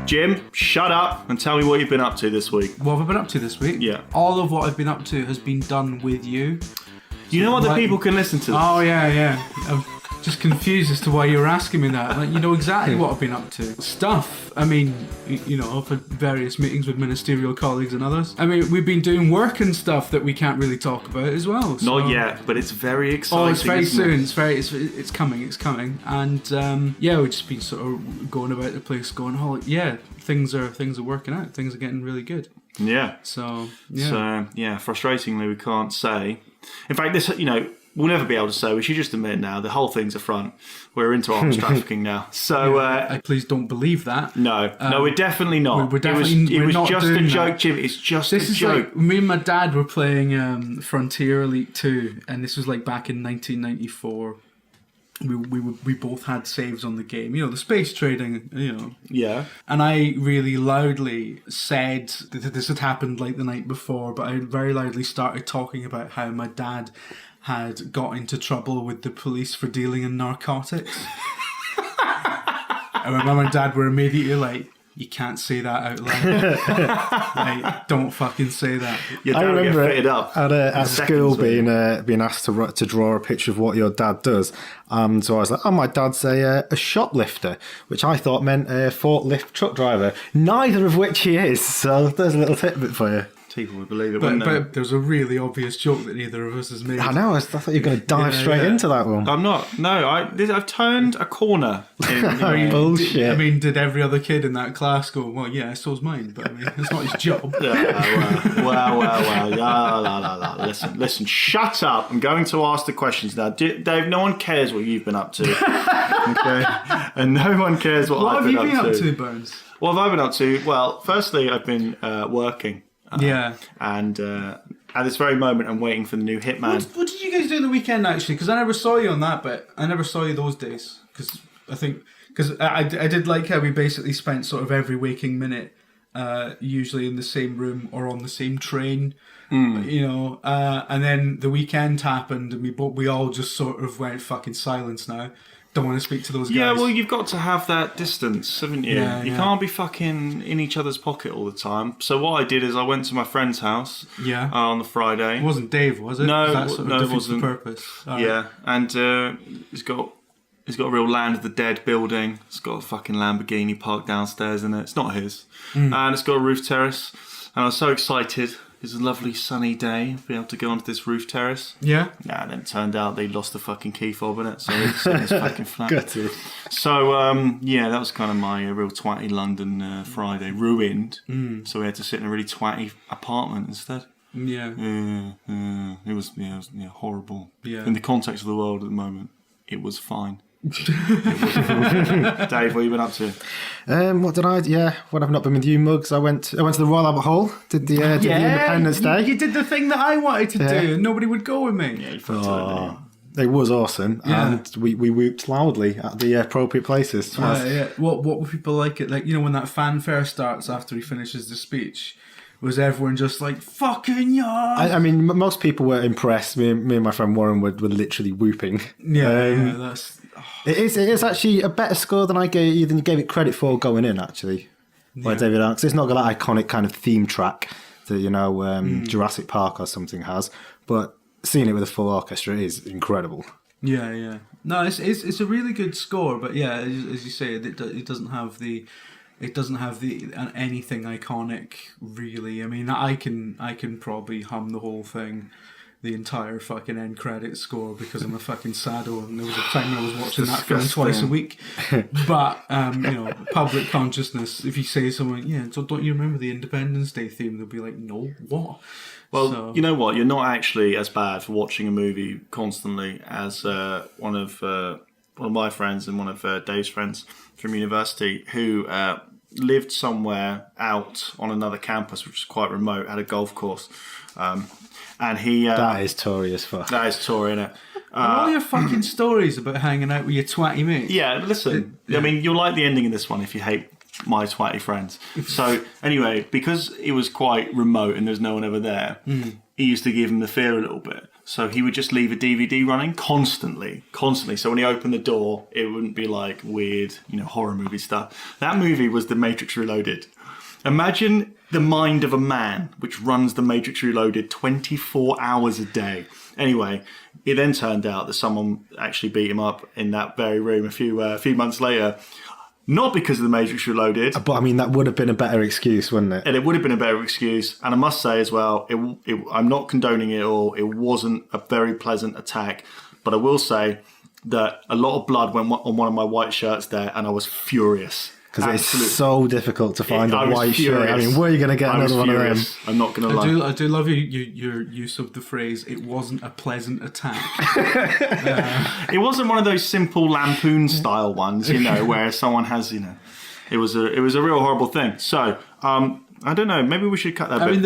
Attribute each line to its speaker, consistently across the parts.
Speaker 1: Jim, shut up and tell me what you've been up to this week.
Speaker 2: What have I been up to this week?
Speaker 1: Yeah.
Speaker 2: All of what I've been up to has been done with you.
Speaker 1: You know other people can listen to this.
Speaker 2: Oh, yeah. I'm just confused as to why you were asking me that. Like, you know exactly what I've been up to. Stuff. I mean, you know, I've had various meetings with ministerial colleagues and others. I mean, we've been doing work and stuff that we can't really talk about as well. So.
Speaker 1: Not yet, but it's very exciting.
Speaker 2: Oh, it's very soon. It's coming. And yeah, we've just been sort of going about the place, going, oh yeah, things are working out. Things are getting really good.
Speaker 1: Yeah.
Speaker 2: So
Speaker 1: frustratingly, we can't say. In fact, this, you know, we'll never be able to say. We should just admit now the whole thing's a front. We're into arms trafficking now. So
Speaker 2: please don't believe that.
Speaker 1: No, we're definitely not.
Speaker 2: We're definitely
Speaker 1: it was
Speaker 2: not
Speaker 1: just
Speaker 2: doing
Speaker 1: a joke,
Speaker 2: that.
Speaker 1: Jim. It's just
Speaker 2: This
Speaker 1: a
Speaker 2: is
Speaker 1: joke.
Speaker 2: like me and my dad were playing Frontier Elite 2, and this was like back in 1994. We both had saves on the game, you know, the space trading, you know.
Speaker 1: Yeah.
Speaker 2: And I really loudly said that this had happened like the night before, but I very loudly started talking about how my dad had got into trouble with the police for dealing in narcotics. And my mum and dad were immediately like, you can't say that out loud. Like, don't fucking say that.
Speaker 1: I remember get fitted up
Speaker 3: at school being asked to draw a picture of what your dad does. So I was like, oh, my dad's a shoplifter, which I thought meant a forklift truck driver. Neither of which he is. So there's a little tidbit for you.
Speaker 1: People would believe it,
Speaker 2: but there's a really obvious joke that neither of us has made.
Speaker 3: I know. I thought you were going to dive straight into that one.
Speaker 1: I'm not. No, I've turned a corner.
Speaker 3: Bullshit.
Speaker 2: I mean, did every other kid in that class go, well, yeah, so's mine, but I mean, it's not his job.
Speaker 1: Well. Listen, shut up. I'm going to ask the questions now. Dave, no one cares what you've been up to. Okay? And no one cares what I've been up to.
Speaker 2: What have you been up to, Bones?
Speaker 1: What have I been up to? Well, firstly, I've been working. And at this very moment, I'm waiting for the new Hitman.
Speaker 2: What did you guys do on the weekend, actually? Because I never saw you on that bit. I never saw you those days. Because I did like how we basically spent sort of every waking minute usually in the same room or on the same train. You know, and then the weekend happened and we all just sort of went fucking silence now. Don't want to speak to those guys.
Speaker 1: Yeah, well, you've got to have that distance, haven't you?
Speaker 2: Yeah,
Speaker 1: you can't be fucking in each other's pocket all the time. So what I did is I went to my friend's house on the Friday.
Speaker 2: It wasn't Dave, was it?
Speaker 1: No,
Speaker 2: that sort of
Speaker 1: it
Speaker 2: defeats
Speaker 1: wasn't.
Speaker 2: The purpose. All
Speaker 1: yeah,
Speaker 2: right.
Speaker 1: and he's got a real Land of the Dead building. It's got a fucking Lamborghini parked downstairs in it. It's not his. And it's got a roof terrace. And I was so excited. It was a lovely sunny day, be able to go onto this roof terrace.
Speaker 2: Yeah.
Speaker 1: Nah, then it turned out they lost the fucking key fob in it, so it's in this fucking flat.
Speaker 3: Gutted.
Speaker 1: So, that was kind of my real twatty London Friday. Ruined. So we had to sit in a really twatty apartment instead.
Speaker 2: Yeah.
Speaker 1: It was horrible.
Speaker 2: Yeah.
Speaker 1: In the context of the world at the moment, it was fine. Dave, what have you been up to?
Speaker 3: What did I? Yeah, when I've not been with you, Mugs, I went to the Royal Albert Hall. Did the Independence Day?
Speaker 2: You did the thing that I wanted to do, and nobody would go with me.
Speaker 1: Yeah, you fucked it.
Speaker 3: It was awesome, and we whooped loudly at the appropriate places.
Speaker 2: Yeah. What were people like it? Like, you know, when that fanfare starts after he finishes the speech, was everyone just like, fucking yeah?
Speaker 3: I mean, most people were impressed. Me and my friend Warren were literally whooping.
Speaker 2: That's...
Speaker 3: It is actually a better score than you gave it credit for going in, actually, by David Arks. It's not got that iconic kind of theme track that, Jurassic Park or something has, but seeing it with a full orchestra is incredible. Yeah.
Speaker 2: No, it's a really good score, but yeah, as you say, it doesn't have the... It doesn't have anything iconic, really. I mean, I can probably hum the whole thing, the entire fucking end credit score, because I'm a fucking sado, and there was a time I was watching that film twice a week. But public consciousness. If you say something, so don't you remember the Independence Day theme? They'll be like, no, what?
Speaker 1: Well, you know what? You're not actually as bad for watching a movie constantly as one of my friends and one of Dave's friends from university who lived somewhere out on another campus, which is quite remote, had a golf course. And he...
Speaker 3: that is Tory as fuck.
Speaker 1: That is Tory, innit?
Speaker 2: All your fucking stories about hanging out with your twatty mates.
Speaker 1: Yeah, listen. I mean, you'll like the ending of this one if you hate my twatty friends. So, anyway, because it was quite remote and there's no one ever there, he used to give him the fear a little bit. So he would just leave a DVD running constantly. So when he opened the door, it wouldn't be like weird, horror movie stuff. That movie was The Matrix Reloaded. Imagine the mind of a man which runs The Matrix Reloaded 24 hours a day. Anyway, it then turned out that someone actually beat him up in that very room a few months later. Not because of The Matrix Reloaded.
Speaker 3: But I mean, that would have been a better excuse, wouldn't it?
Speaker 1: And it would have been a better excuse. And I must say as well, I'm not condoning it all. It wasn't a very pleasant attack. But I will say that a lot of blood went on one of my white shirts there, and I was furious.
Speaker 3: Because it's so difficult to find a white shirt. I mean, where are you going to get another one of them?
Speaker 1: I'm not going to lie.
Speaker 2: I do love your use of the phrase, it wasn't a pleasant attack.
Speaker 1: It wasn't one of those simple lampoon style ones, where someone has, it was a real horrible thing. So, I don't know, maybe we should cut that bit.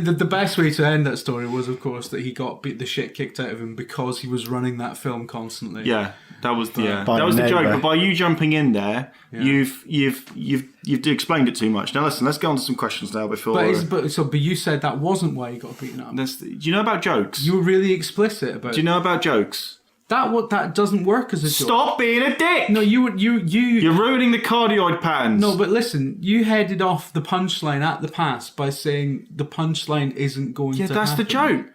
Speaker 2: The best way to end that story was, of course, that he got beat the shit kicked out of him because he was running that film constantly.
Speaker 1: Yeah, that was the joke. But by you jumping in there, you've explained it too much. Now listen, let's go on to some questions now before.
Speaker 2: But you said that wasn't why he got beaten up.
Speaker 1: Do you know about jokes?
Speaker 2: You were really explicit about.
Speaker 1: Do you know about jokes?
Speaker 2: That doesn't work as a joke.
Speaker 1: Stop being a dick!
Speaker 2: No, you're
Speaker 1: ruining the cardioid patterns.
Speaker 2: No, but listen, you headed off the punchline at the pass by saying the punchline isn't going to happen.
Speaker 1: Yeah, that's the joke.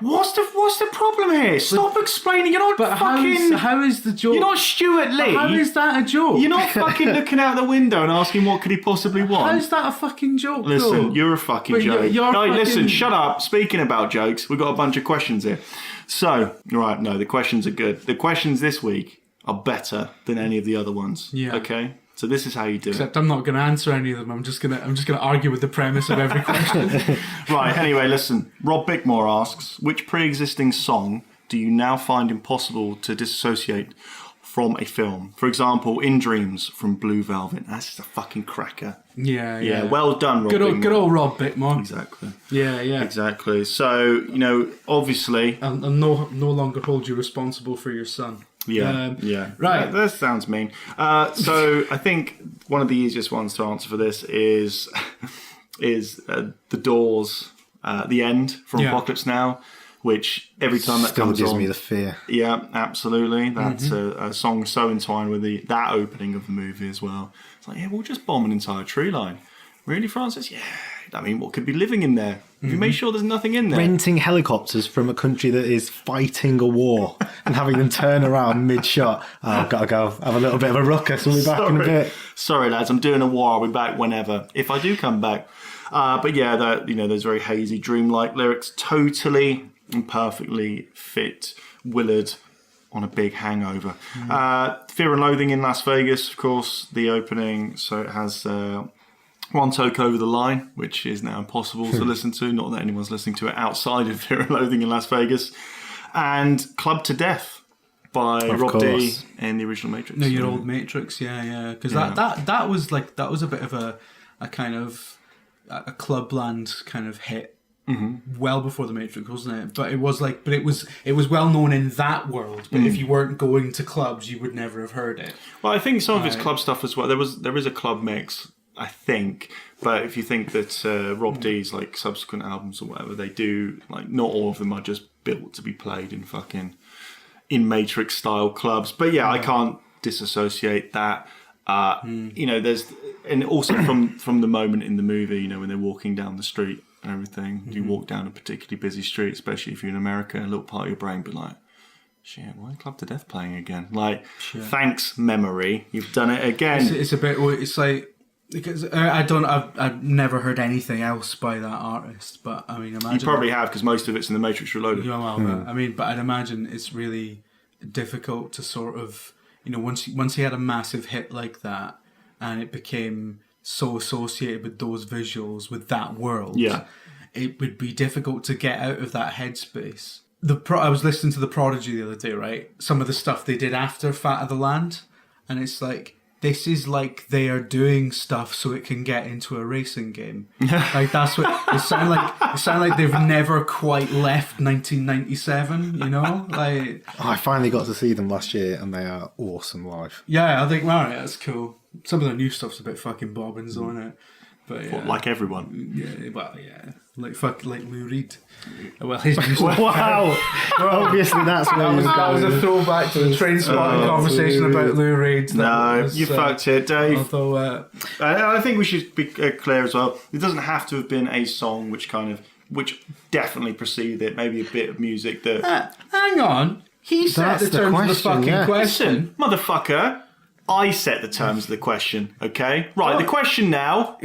Speaker 1: What's the problem here? Stop explaining. You're not fucking...
Speaker 2: How is the joke...
Speaker 1: You're not Stuart Lee.
Speaker 2: How is that a joke?
Speaker 1: You're not fucking looking out the window and asking what could he possibly want.
Speaker 2: How's that a fucking joke,
Speaker 1: Listen,
Speaker 2: though?
Speaker 1: you're a fucking joke. Listen, shut up. Speaking about jokes, we've got a bunch of questions here. So, right, no, the questions are good. The questions this week are better than any of the other ones.
Speaker 2: Yeah.
Speaker 1: Okay? So this is how you do
Speaker 2: Except I'm not going to answer any of them. I'm just going to argue with the premise of every question.
Speaker 1: Right, anyway, listen. Rob Bickmore asks, which pre-existing song do you now find impossible to disassociate from a film? For example, In Dreams from Blue Velvet. That's just a fucking cracker.
Speaker 2: Yeah.
Speaker 1: Well done, Rob Bickmore.
Speaker 2: Good old Rob Bickmore.
Speaker 1: Exactly.
Speaker 2: Yeah.
Speaker 1: Exactly. So, obviously...
Speaker 2: I'll no longer hold you responsible for your son.
Speaker 1: Yeah.
Speaker 2: Right.
Speaker 1: That sounds mean. So I think one of the easiest ones to answer for this is The Doors, The End from Apocalypse Now, which every time that
Speaker 3: still
Speaker 1: comes
Speaker 3: gives
Speaker 1: on...
Speaker 3: me the fear.
Speaker 1: Yeah, absolutely. That's a song so entwined with that opening of the movie as well. It's like, we'll just bomb an entire tree line. Really, Francis? Yeah. I mean, what could be living in there? Have you made sure there's nothing in there?
Speaker 3: Renting helicopters from a country that is fighting a war and having them turn around mid-shot. Oh, I've got to go have a little bit of a ruckus. We'll be back in a bit.
Speaker 1: Sorry, lads. I'm doing a war. I'll be back whenever. If I do come back. But yeah, those very hazy, dreamlike lyrics totally and perfectly fit Willard on a big hangover. Fear and Loathing in Las Vegas, of course, the opening. So it has... One Toke Over the Line, which is now impossible to listen to. Not that anyone's listening to it outside of Fear and Loathing in Las Vegas. And Club to Death by Rob D in the original Matrix.
Speaker 2: No, your old Matrix, yeah. Because that was a bit of a kind of a Clubland kind of hit. Well before the Matrix, wasn't it? But it was well known in that world. But if you weren't going to clubs, you would never have heard it.
Speaker 1: Well, I think some of his club stuff as well. There is a club mix, I think, but if you think that Rob D's like subsequent albums or whatever, they do, like, not all of them are just built to be played in Matrix style clubs. But yeah, I can't disassociate that. There's, and also from the moment in the movie, when they're walking down the street and everything, you walk down a particularly busy street, especially if you're in America, a little part of your brain be like, shit, why Club to Death playing again? Like, thanks, memory, you've done it again.
Speaker 2: It's a bit, it's like, because I've never heard anything else by that artist, but I mean, imagine
Speaker 1: you probably have, because most of it's in the Matrix Reloaded.
Speaker 2: Yeah, well, but I'd imagine it's really difficult to sort of, once he had a massive hit like that, and it became so associated with those visuals, with that world, it would be difficult to get out of that headspace. I was listening to The Prodigy the other day, right? Some of the stuff they did after Fat of the Land, and it's like, this is like they are doing stuff so it can get into a racing game. Like, that's what it sound like. It sound like they've never quite left 1997. Like,
Speaker 3: I finally got to see them last year, and they are awesome live.
Speaker 2: Yeah, I think that's cool. Some of the new stuff's a bit fucking bobbins on it, but yeah.
Speaker 1: Like everyone.
Speaker 2: Yeah, well, yeah. like Lou Reed. Well, his music.
Speaker 3: Wow. Obviously, that's where
Speaker 2: That was a throwback to the train spotting conversation about Lou Reed.
Speaker 1: No, you fucked it, Dave.
Speaker 2: Although,
Speaker 1: I think we should be clear as well. It doesn't have to have been a song which definitely preceded it. Maybe a bit of music that.
Speaker 2: hang on, he set
Speaker 3: That's
Speaker 2: the terms of the
Speaker 3: question,
Speaker 2: fucking question.
Speaker 1: Motherfucker, I set the terms of the question, okay? Right, the question now.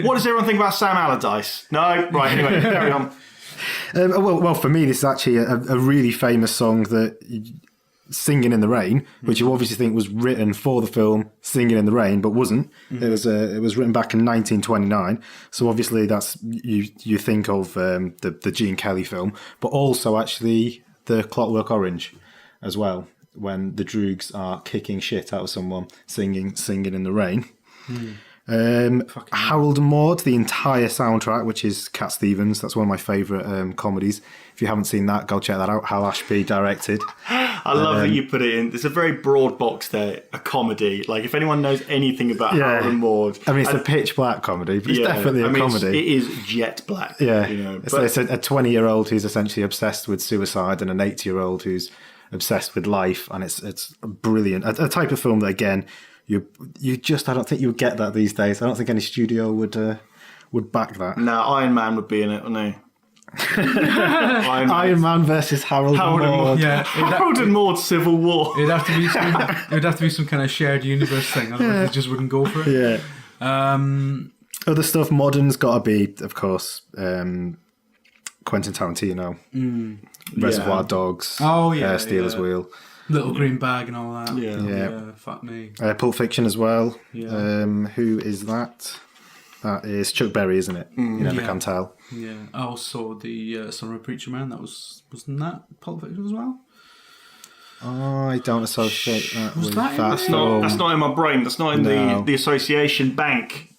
Speaker 1: What does everyone think about Sam Allardyce? No? Right, anyway, carry on.
Speaker 3: Well, for me, this is actually a really famous song that Singing in the Rain, which you obviously think was written for the film Singing in the Rain, but wasn't. It was written back in 1929. So obviously that's you think of the Gene Kelly film, but also actually the Clockwork Orange as well, when the Droogs are kicking shit out of someone singing in the Rain. Harold and Maude, the entire soundtrack, which is Cat Stevens. That's one of my favourite comedies. If you haven't seen that, go check that out. Hal Ashby directed.
Speaker 1: I love that you put it in. There's a very broad box there, a comedy. Like, if anyone knows anything about Harold and Maude...
Speaker 3: I mean, it's a pitch black comedy, but it's definitely a comedy.
Speaker 1: It is jet black.
Speaker 3: Yeah.
Speaker 1: You know,
Speaker 3: it's a 20-year-old who's essentially obsessed with suicide and an 80-year-old who's obsessed with life, and it's brilliant. A type of film that, again... You just, I don't think you would get that these days. I don't think any studio would back that.
Speaker 1: No, Iron Man would be in it, wouldn't he?
Speaker 3: Iron Man versus Harold and Maude.
Speaker 2: Yeah,
Speaker 1: Harold and Maude Civil War.
Speaker 2: it'd have to be some kind of shared universe thing. Otherwise, they just wouldn't go for it.
Speaker 3: Yeah. Other stuff, modern's got to be, of course, Quentin Tarantino, Reservoir Dogs, Steelers Wheel.
Speaker 2: Little Green Bag and all that.
Speaker 1: Yeah.
Speaker 2: Fuck me.
Speaker 3: Pulp Fiction as well.
Speaker 2: Yeah.
Speaker 3: Who is that? That is Chuck Berry, isn't it? You never can tell.
Speaker 2: Yeah. Also, the Son of a Preacher Man. Wasn't that Pulp Fiction as well?
Speaker 3: Oh, I don't associate that with
Speaker 2: that
Speaker 3: that.
Speaker 1: That's not in my brain. That's not in the association bank.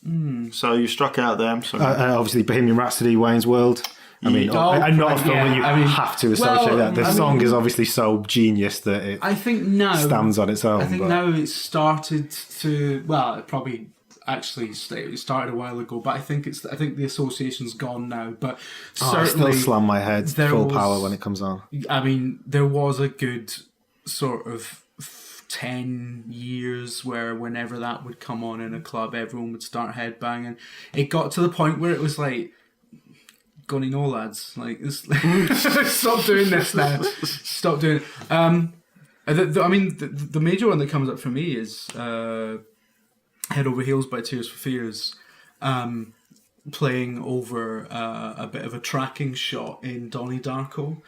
Speaker 1: So you struck out there. I'm sorry.
Speaker 3: Obviously, Bohemian Rhapsody, Wayne's World. I mean, I'm not a film that you have to associate that. The song is obviously so genius that it stands on its own.
Speaker 2: I think now it's started to... Well, it probably actually it started a while ago, but I think the association's gone now. But certainly...
Speaker 3: I still slam my head full power when it comes on.
Speaker 2: I mean, there was a good sort of 10 years where whenever that would come on in a club, everyone would start headbanging. It got to the point where it was like... Gunny no lads, like stop doing this now. Stop doing it. The major one that comes up for me is "Head Over Heels" by Tears for Fears, playing over a bit of a tracking shot in Donnie Darko.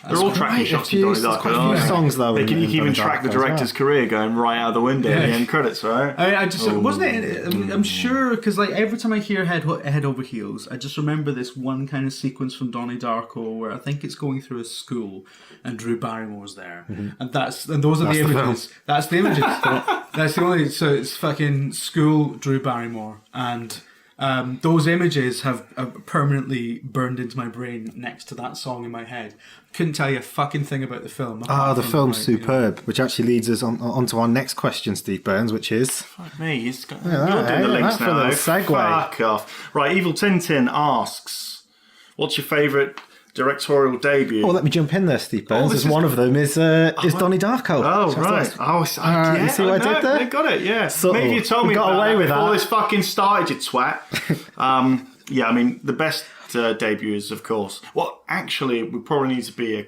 Speaker 1: They're all tracking shots in Donnie Darko.
Speaker 3: Quite a few songs though.
Speaker 1: You can even track the director's career going right out the window in the end credits, right?
Speaker 2: I just wasn't it. I'm sure because like every time I hear Head Over Heels, I just remember this one kind of sequence from Donnie Darko where I think it's going through a school and Drew Barrymore's there, and those are the images. That's the images. That's the only. So it's fucking school Drew Barrymore and. Those images have permanently burned into my brain next to that song in my head. Couldn't tell you a fucking thing about the film.
Speaker 3: The film's superb, which actually leads us on to our next question, Steve Burns, which is...
Speaker 1: Fuck me, you're doing the links now.
Speaker 3: That segue.
Speaker 1: Fuck off. Right, Evil Tintin asks, what's your favourite directorial debut?
Speaker 3: Oh, let me jump in there, Steve Burns. One of them is Donnie Darko.
Speaker 1: Oh, right.
Speaker 3: You see what I did there?
Speaker 1: I got it, yeah.
Speaker 3: Subtle.
Speaker 1: Maybe you told me
Speaker 3: got
Speaker 1: about
Speaker 3: away
Speaker 1: that
Speaker 3: with
Speaker 1: before
Speaker 3: that.
Speaker 1: this fucking started, you twat. Yeah, I mean, the best debuts, of course. Well, actually, we probably need to be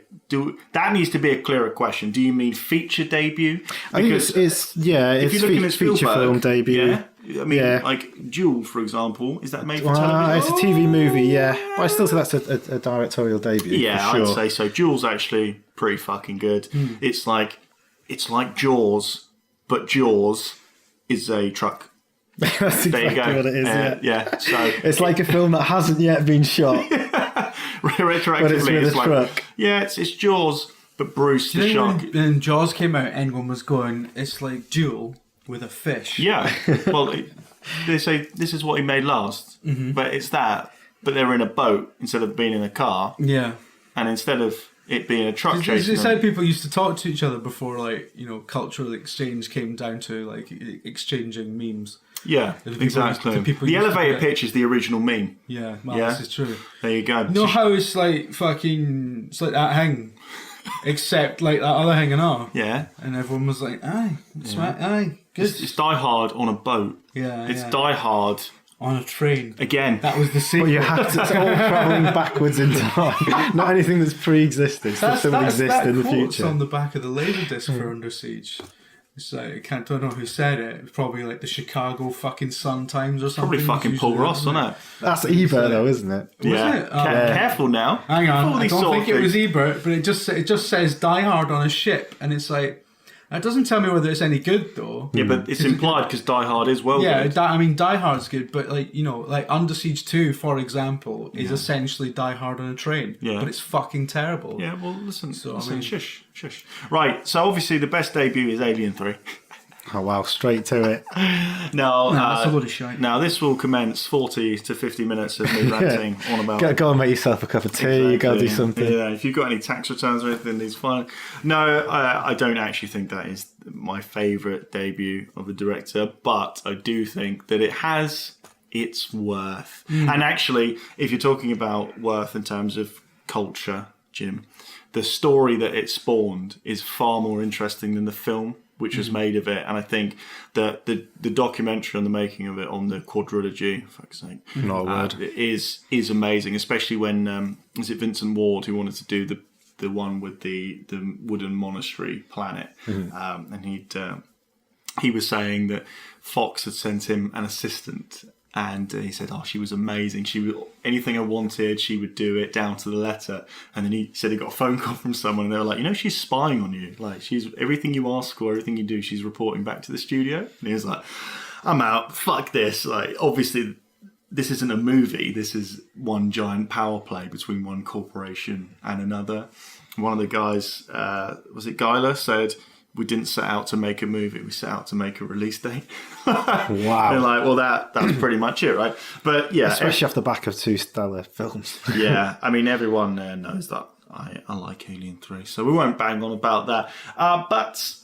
Speaker 1: that needs to be a clearer question. Do you mean feature debut?
Speaker 3: I think it's
Speaker 1: if you're looking at
Speaker 3: feature
Speaker 1: Spielberg,
Speaker 3: film debut.
Speaker 1: Yeah? I mean, like Duel, for example, is that made for
Speaker 3: It's
Speaker 1: television?
Speaker 3: a TV movie, yeah. But I still say that's a directorial debut.
Speaker 1: Yeah,
Speaker 3: for sure.
Speaker 1: I'd say so. Duel's actually pretty fucking good. It's like Jaws, but Jaws is a truck.
Speaker 3: That's
Speaker 1: There you
Speaker 3: exactly
Speaker 1: go.
Speaker 3: what it is,
Speaker 1: yeah. So
Speaker 3: it's like a film that hasn't yet been shot,
Speaker 1: retroactively,
Speaker 3: but it's with a
Speaker 1: like,
Speaker 3: truck.
Speaker 1: Yeah, it's Jaws, but Bruce the shark.
Speaker 2: When Jaws came out, anyone was going, it's like Duel with a fish.
Speaker 1: Yeah, well, they say this is what he made last, but it's that, but they're in a boat instead of being in a car.
Speaker 2: Yeah.
Speaker 1: And instead of it being a truck chasing
Speaker 2: It's
Speaker 1: them.
Speaker 2: how people used to talk to each other before, like, cultural exchange came down to, like, exchanging memes.
Speaker 1: Yeah, exactly. The elevator pitch is the original meme.
Speaker 2: Yeah, well, this is true.
Speaker 1: There you go.
Speaker 2: You know how it's like it's like that thing, except like that other thing and all.
Speaker 1: Yeah.
Speaker 2: And everyone was like, aye, it's right, aye, good.
Speaker 1: It's Die Hard on a boat.
Speaker 2: Yeah,
Speaker 1: It's Die Hard
Speaker 2: on a train.
Speaker 1: again.
Speaker 2: That was the sequel.
Speaker 3: But you have to, it's all travelling backwards in time. Not anything that's pre-existing. Stuff that will exist in the future.
Speaker 2: On the back of the label disc for Under Siege. It's like, I don't know who said it. It's probably like the Chicago fucking Sun-Times or something.
Speaker 1: Probably fucking Paul Ross, wasn't it?
Speaker 3: That's Ebert though, isn't it?
Speaker 1: Yeah.
Speaker 2: it?
Speaker 1: Careful now.
Speaker 2: Hang on,
Speaker 1: All
Speaker 2: I
Speaker 1: these
Speaker 2: don't
Speaker 1: sort
Speaker 2: think
Speaker 1: of
Speaker 2: it was
Speaker 1: things.
Speaker 2: Ebert, but it just says Die Hard on a ship, and it's like, it doesn't tell me whether it's any good though.
Speaker 1: Yeah, but it's implied because Die Hard is well
Speaker 2: Yeah,
Speaker 1: good.
Speaker 2: I mean, Die Hard's good, but like, you know, like Under Siege 2, for example, is essentially Die Hard on a train.
Speaker 1: Yeah.
Speaker 2: But it's fucking terrible.
Speaker 1: Yeah, well, listen,
Speaker 2: I mean-
Speaker 1: shush. Right, so obviously the best debut is Alien 3.
Speaker 3: Oh wow, straight to it.
Speaker 1: Now,
Speaker 2: that's a load of shite.
Speaker 1: Now, this will commence 40 to 50 minutes of me ranting on about...
Speaker 3: Go and make yourself a cup of tea, go do something.
Speaker 1: Yeah, if you've got any tax returns or anything, it's fine. No, I don't actually think that is my favourite debut of a director, but I do think that it has its worth. And actually, if you're talking about worth in terms of culture, Jim, the story that it spawned is far more interesting than the film which was made of it, and I think that the documentary on the making of it on the Quadrilogy, fuck's sake,
Speaker 3: Not a word.
Speaker 1: is amazing, especially when is it Vincent Ward who wanted to do the one with the wooden monastery planet, and he was saying that Fox had sent him an assistant. And he said, "Oh, she was amazing. She would anything I wanted, she would do it down to the letter." And then he said he got a phone call from someone, and they were like, "You know, she's spying on you. Like, she's everything you ask for, everything you do, she's reporting back to the studio." And he was like, "I'm out. Fuck this. Like, obviously, this isn't a movie. This is one giant power play between one corporation and another." One of the guys, was it Guyler, said, "We didn't set out to make a movie. We set out to make a release date."
Speaker 3: Wow.
Speaker 1: They're like, well, that's pretty much it, right? But yeah,
Speaker 3: Especially off the back of two stellar films.
Speaker 1: yeah. I mean, everyone knows that I like Alien 3, so we won't bang on about that. But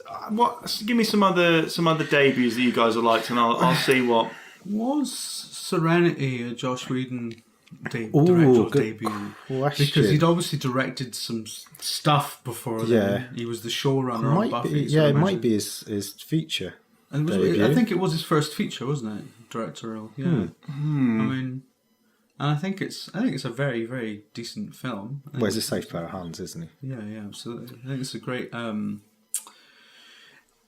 Speaker 1: give me some other debuts that you guys have liked, and I'll see what.
Speaker 2: Was Serenity a Josh Whedon
Speaker 3: good
Speaker 2: directorial debut?
Speaker 3: question.
Speaker 2: Because he'd obviously directed some stuff before then. He was the showrunner on Buffy.
Speaker 3: It might be his feature.
Speaker 2: And I think it was his first feature, wasn't it? Directorial. Yeah. I mean, and I think it's a very, very decent film.
Speaker 3: Well, he's a safe pair of hands, isn't he?
Speaker 2: Yeah, absolutely. I think it's a great.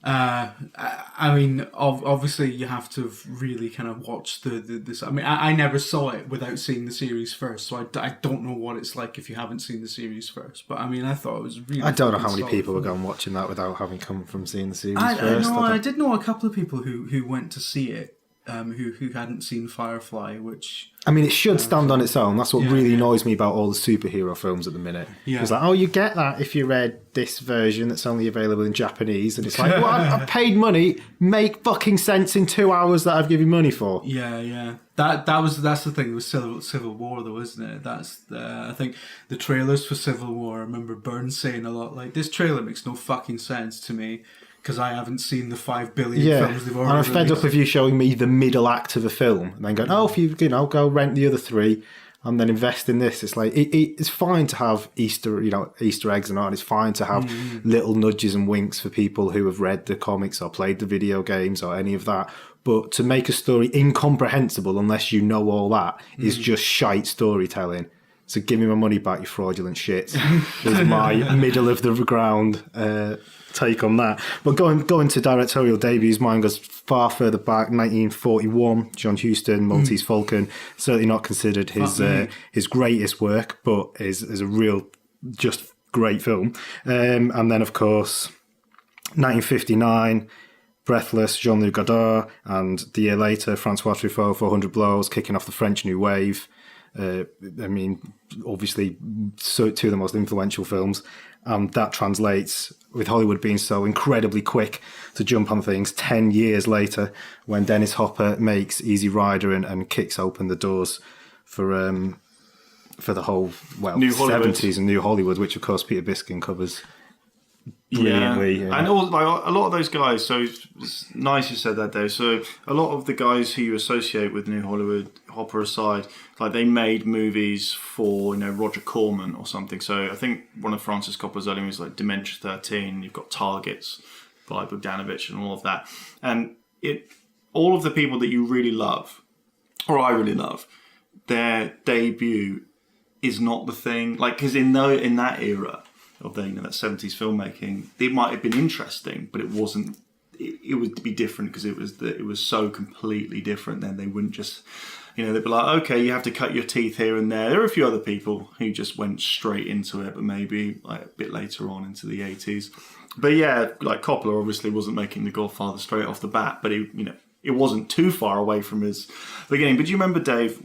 Speaker 2: I mean, obviously, you have to have really kind of watched this. I mean, I never saw it without seeing the series first, so I don't know what it's like if you haven't seen the series first. But I mean, I thought it was really.
Speaker 3: I don't know how many
Speaker 2: solid
Speaker 3: people were
Speaker 2: film.
Speaker 3: going watching that without having come from seeing the series
Speaker 2: I
Speaker 3: first.
Speaker 2: know. I did know a couple of people who went to see it, who hadn't seen Firefly, which.
Speaker 3: I mean, it should stand on its own. That's what really
Speaker 2: yeah.
Speaker 3: annoys me about all the superhero films at the minute.
Speaker 2: Yeah.
Speaker 3: It's like, oh, you get that if you read this version that's only available in Japanese. And it's like, well, I've paid money. Make fucking sense in 2 hours that I've given money for.
Speaker 2: Yeah. That's the thing with Civil War, though, isn't it? That's I think the trailers for Civil War. I remember Burns saying a lot like, "This trailer makes no fucking sense to me because I haven't seen the 5 billion films they've already
Speaker 3: And I'm fed
Speaker 2: released."
Speaker 3: up of you showing me the middle act of a film and then going, oh, if you go rent the other 3 and then invest in this. It's like it's fine to have Easter eggs and all. And it's fine to have little nudges and winks for people who have read the comics or played the video games or any of that. But to make a story incomprehensible unless you know all that is just shite storytelling. So give me my money back, you fraudulent shit. Is my middle of the ground take on that. But going to directorial debuts, mine goes far further back. 1941, John Huston, Maltese Falcon. Certainly not considered his greatest work, but is a real just great film. And then of course 1959, Breathless, Jean-Luc Godard, and the year later Francois Truffaut, 400 Blows, kicking off the French New Wave. I mean, obviously, two of the most influential films, and that translates with Hollywood being so incredibly quick to jump on things 10 years later when Dennis Hopper makes Easy Rider and kicks open the doors for the whole
Speaker 1: New Hollywood.
Speaker 3: 70s and New Hollywood, which of course Peter Biskin covers brilliantly.
Speaker 1: And all, like, a lot of those guys, so it's nice you said that, Dave. So a lot of the guys who you associate with New Hollywood, Hopper aside, like they made movies for, Roger Corman or something. So I think one of Francis Coppola's early movies, like Dementia 13, you've got Targets by Bogdanovich and all of that. And all of the people that you really love, or I really love, their debut is not the thing. Like, because in that era of that 70s filmmaking, it might have been interesting, but it wasn't. It would be different because it was so completely different. Then they wouldn't just, they'd be like, okay, you have to cut your teeth here and there. There are a few other people who just went straight into it, but maybe like a bit later on into the 80s. But yeah, like Coppola obviously wasn't making The Godfather straight off the bat, but it wasn't too far away from his beginning. But do you remember, Dave,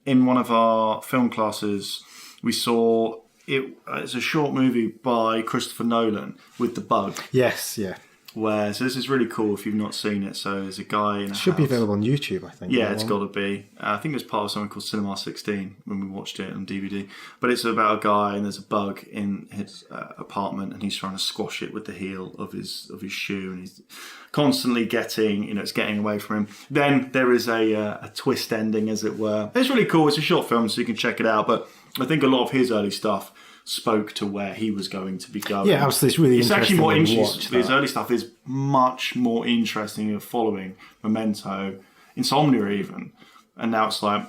Speaker 1: in one of our film classes, we saw it's a short movie by Christopher Nolan with The Bug.
Speaker 3: Yes, yeah.
Speaker 1: So this is really cool if you've not seen it. So there's a guy in a
Speaker 3: should
Speaker 1: house.
Speaker 3: Be available on YouTube, I think.
Speaker 1: Yeah, it's got to be. I think it was part of something called Cinema 16 when we watched it on DVD. But it's about a guy and there's a bug in his apartment and he's trying to squash it with the heel of his shoe and he's constantly getting, it's getting away from him. Then there is a twist ending, as it were. It's really cool. It's a short film, so you can check it out. But I think a lot of his early stuff spoke to where he was going to be going.
Speaker 3: Yeah, absolutely. It's really interesting.
Speaker 1: It's actually more interesting. His early stuff is much more interesting of following Memento, Insomnia even. And now it's like,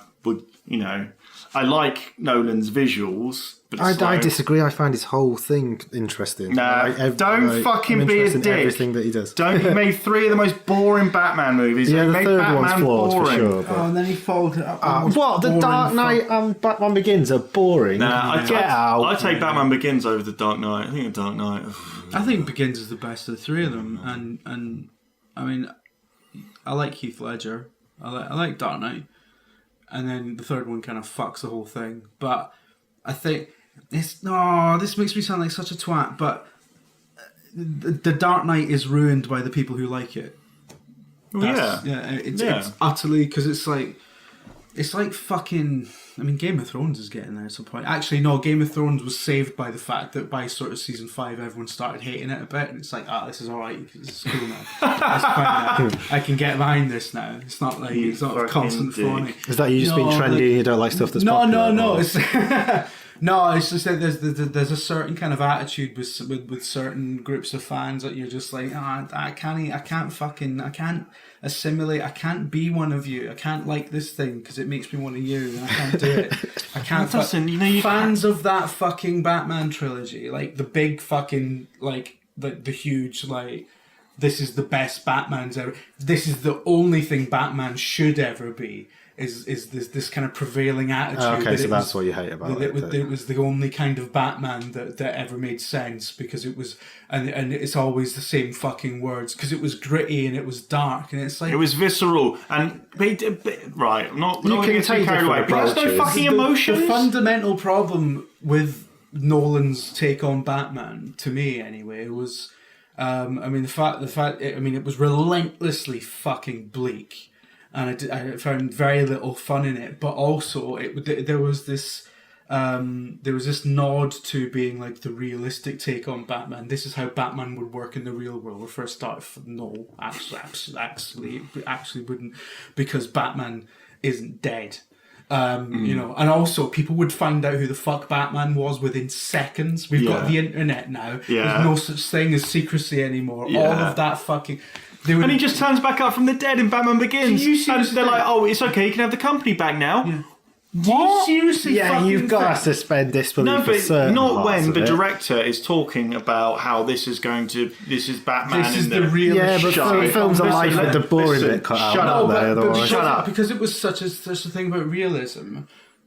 Speaker 1: I like Nolan's visuals, but
Speaker 3: I disagree. I find his whole thing interesting.
Speaker 1: Nah, don't fucking be a dick.
Speaker 3: Everything that he does.
Speaker 1: He made 3 of the most boring Batman movies.
Speaker 3: Yeah,
Speaker 1: he
Speaker 3: the
Speaker 1: made
Speaker 3: third
Speaker 1: Batman
Speaker 3: one's flawed
Speaker 1: boring.
Speaker 3: for sure. But...
Speaker 2: and then he followed it up.
Speaker 3: What? The Dark Knight and Batman Begins are boring.
Speaker 1: Nah,
Speaker 3: Get out.
Speaker 1: I take Batman Begins over The Dark Knight. I think The Dark Knight.
Speaker 2: I think Begins is the best of the 3 of them, and I mean, I like Heath Ledger. I like Dark Knight, and then the third one kind of fucks the whole thing. But I think this makes me sound like such a twat, but the Dark Knight is ruined by the people who like it. It's utterly, because it's like fucking. I mean, Game of Thrones is getting there at some point. Actually, no, Game of Thrones was saved by the fact that by sort of season 5, everyone started hating it a bit, and it's like, this is all right. This is cool now. That's fine now. I can get behind this now. It's not like it's not constant fawning.
Speaker 3: Is that you just being trendy? And you don't like stuff that's popular?
Speaker 2: No. It's no. It's just that there's a certain kind of attitude with certain groups of fans that you're just like, I can't assimilate. I can't be one of you. I can't like this thing because it makes me one of you, and I can't do it. I can't. Fans of that fucking Batman trilogy, like the big fucking the huge this is the best Batman's ever. This is the only thing Batman should ever be. Is this kind of prevailing attitude?
Speaker 3: Okay, so that's what you hate about it.
Speaker 2: It was the only kind of Batman that ever made sense because it was, and it's always the same fucking words because it was gritty and it was dark and it's like
Speaker 1: it was visceral and right. I'm not going to get carried away. But there's no fucking emotions.
Speaker 2: The fundamental problem with Nolan's take on Batman, to me anyway, was, the fact. It was relentlessly fucking bleak. And I found very little fun in it, but also there was this nod to being like the realistic take on Batman. This is how Batman would work in the real world. We first started, no, actually wouldn't, because Batman isn't dead. And also people would find out who the fuck Batman was within seconds. We've got the internet now.
Speaker 1: Yeah.
Speaker 2: There's no such thing as secrecy anymore.
Speaker 1: Yeah.
Speaker 2: All of that fucking.
Speaker 1: And he just turns back up from the dead in Batman Begins. And they're like, it's okay, you can have the company back now.
Speaker 2: Yeah.
Speaker 1: What?
Speaker 2: Do you seriously
Speaker 3: you've got to suspend disbelief.
Speaker 1: No,
Speaker 3: for
Speaker 1: but
Speaker 3: certain
Speaker 1: not when the
Speaker 3: it.
Speaker 1: director is talking about how this is Batman.
Speaker 2: This is the real.
Speaker 3: Yeah, but films are life with the boring bit cut out.
Speaker 1: Shut up.
Speaker 2: Shut up. Because it was such a thing about realism,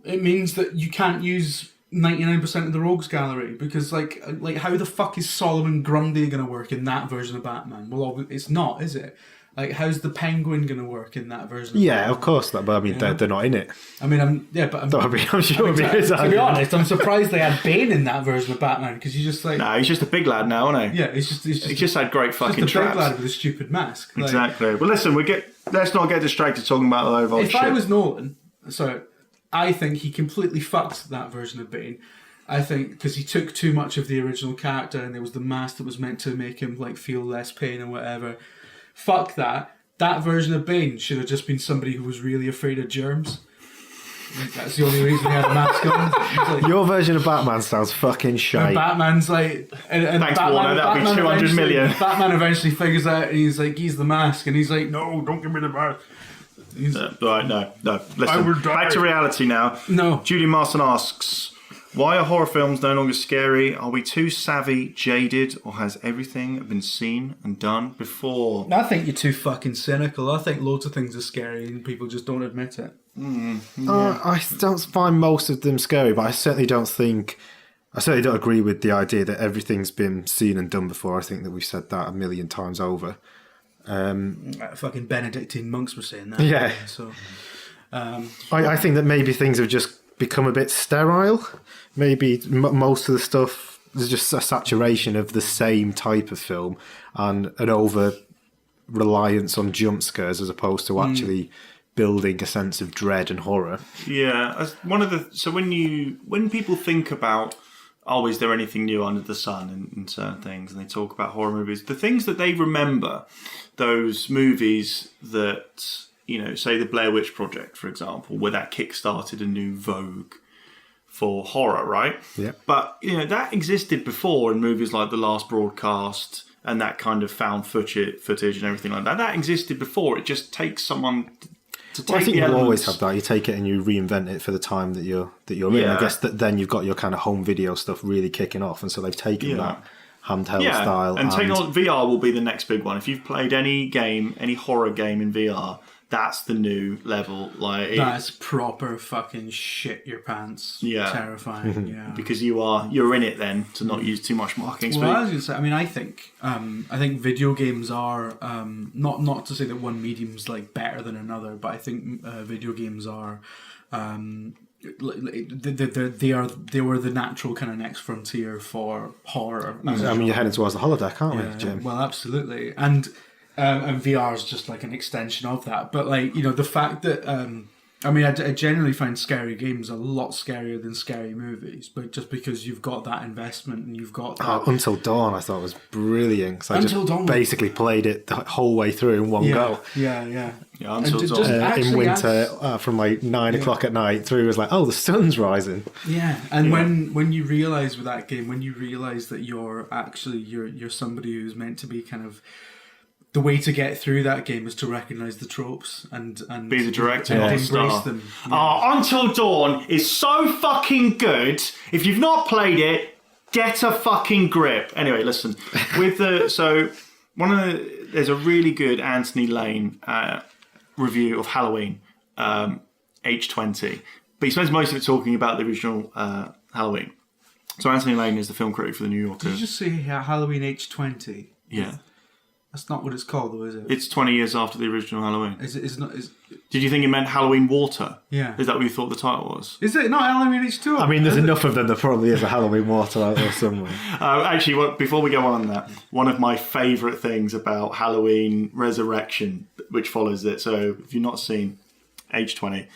Speaker 2: it means that you can't use 99% of the rogues gallery because like how the fuck is Solomon Grundy going to work in that version of Batman? Well, it's not, is it? Like, how's the Penguin going to work in that version?
Speaker 3: Of course, but I mean, they're not in it.
Speaker 2: I mean, I'm sure to be honest, I'm surprised they had Bane in that version of Batman because you're just like,
Speaker 1: no, he's just a big lad now, isn't he?
Speaker 2: Yeah, he's
Speaker 1: just had great fucking
Speaker 2: just a
Speaker 1: traps.
Speaker 2: big lad with a stupid mask.
Speaker 1: Exactly. Well, listen, let's not get distracted talking about the low voltage.
Speaker 2: If I was Nolan, I think he completely fucked that version of Bane. I think because he took too much of the original character, and there was the mask that was meant to make him like feel less pain and whatever. Fuck that. That version of Bane should have just been somebody who was really afraid of germs. That's the only reason he had a mask on. Like,
Speaker 3: Your version of Batman sounds fucking shite.
Speaker 2: Batman's like, and
Speaker 1: Thanks,
Speaker 2: Batman,
Speaker 1: Warner. That'll be 200 million.
Speaker 2: Batman eventually figures out, and he's like, he's the mask, and he's like, no, don't give me the mask.
Speaker 1: Right, no. Listen, back to reality now.
Speaker 2: No.
Speaker 1: Judy Marston asks, why are horror films no longer scary? Are we too savvy, jaded, or has everything been seen and done before?
Speaker 2: I think you're too fucking cynical. I think loads of things are scary, and people just don't admit it.
Speaker 3: I don't find most of them scary, but I certainly don't agree with the idea that everything's been seen and done before. I think that we've said that a million times over.
Speaker 2: Fucking Benedictine monks were saying that.
Speaker 3: Yeah.
Speaker 2: So,
Speaker 3: I think that maybe things have just become a bit sterile. Maybe most of the stuff, there's just a saturation of the same type of film and an over reliance on jump scares as opposed to actually building a sense of dread and horror.
Speaker 1: Yeah, so when people think about, oh, is there anything new under the sun in certain things, and they talk about horror movies, the things that they remember, those movies that, you know, say the Blair Witch Project, for example, where that kick-started a new vogue for horror, right?
Speaker 3: Yeah.
Speaker 1: But, you know, that existed before in movies like The Last Broadcast and that kind of found footage and everything like that. That existed before. It just takes someone to take
Speaker 3: I think
Speaker 1: the
Speaker 3: you
Speaker 1: elements.
Speaker 3: always have that. You take it and you reinvent it for the time that you're in.
Speaker 1: Yeah.
Speaker 3: I guess that then you've got your kind of home video stuff really kicking off, and so they've taken that handheld style.
Speaker 1: And VR will be the next big one. If you've played any game, any horror game in VR, that's the new level.
Speaker 2: That's proper fucking shit your pants.
Speaker 1: Yeah.
Speaker 2: Terrifying. Yeah.
Speaker 1: Because you're in it then, to not use too much marketing speak.
Speaker 2: Well, I was going to say, I mean, I think video games are not to say that one medium's like better than another, but I think video games are they were the natural kind of next frontier for horror.
Speaker 3: I mean, you're heading towards the holodeck, aren't we, Jim?
Speaker 2: Well, absolutely, and VR is just like an extension of that. But like, you know, the fact that I mean, I generally find scary games a lot scarier than scary movies, but just because you've got that investment and you've got that...
Speaker 3: Until Dawn, I thought was brilliant. So I
Speaker 2: Until Dawn
Speaker 3: basically played it the whole way through in one go.
Speaker 1: Yeah, Until Dawn.
Speaker 3: In winter, from like 9 o'clock at night through, it was like, oh, the sun's rising.
Speaker 2: Yeah, and when you realise with that game, when you realise that you're somebody who's meant to be kind of... The way to get through that game is to recognise the tropes and
Speaker 1: be the director
Speaker 2: and
Speaker 1: and
Speaker 2: embrace them.
Speaker 1: Yeah. Until Dawn is so fucking good. If you've not played it, get a fucking grip. Anyway, listen. There's a really good Anthony Lane review of Halloween, H20, but he spends most of it talking about the original Halloween. So Anthony Lane is the film critic for the New Yorker.
Speaker 2: Did you just say Halloween H20?
Speaker 1: Yeah.
Speaker 2: That's not what it's called, though, is it?
Speaker 1: It's 20 years after the original Halloween.
Speaker 2: Is it?
Speaker 1: Did you think it meant Halloween Water?
Speaker 2: Yeah.
Speaker 1: Is that what you thought the title was?
Speaker 2: Is it not Halloween H2?
Speaker 3: I mean, there's enough of them. There probably is a Halloween water out there somewhere.
Speaker 1: Actually, before we go on that, one of my favourite things about Halloween Resurrection, which follows it. So if you've not seen H20,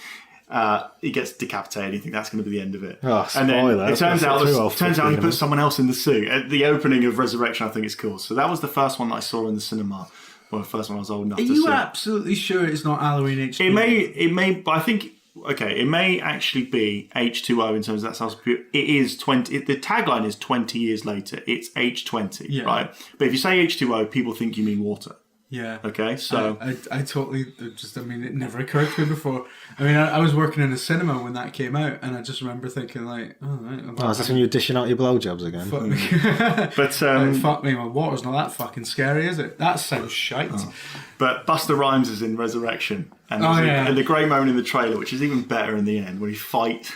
Speaker 1: he gets decapitated. You think that's going to be the end of it?
Speaker 3: Oh, spoiler.
Speaker 1: And then it turns out he puts
Speaker 3: minutes.
Speaker 1: someone else in the suit. At the opening of Resurrection, I think it's cool. So that was the first one that I saw in the cinema. Well, the first one I was old enough to see.
Speaker 2: Are you absolutely sure it's not Halloween H2?
Speaker 1: It may, but I think, it may actually be H2O in terms of that sounds pure. It is 20, the tagline is 20 years later. It's H20, right? But if you say H2O, people think you mean water.
Speaker 2: Yeah.
Speaker 1: Okay, so...
Speaker 2: I totally it never occurred to me before. I mean, I was working in a cinema when that came out, and I just remember thinking, like, oh, right.
Speaker 3: Is this when you're dishing out your blowjobs again?
Speaker 1: But
Speaker 2: fuck me, my water's not that fucking scary, is it? That sounds shite.
Speaker 1: Oh. But Busta Rhymes is in Resurrection, and and the great moment in the trailer, which is even better in the end, when he fights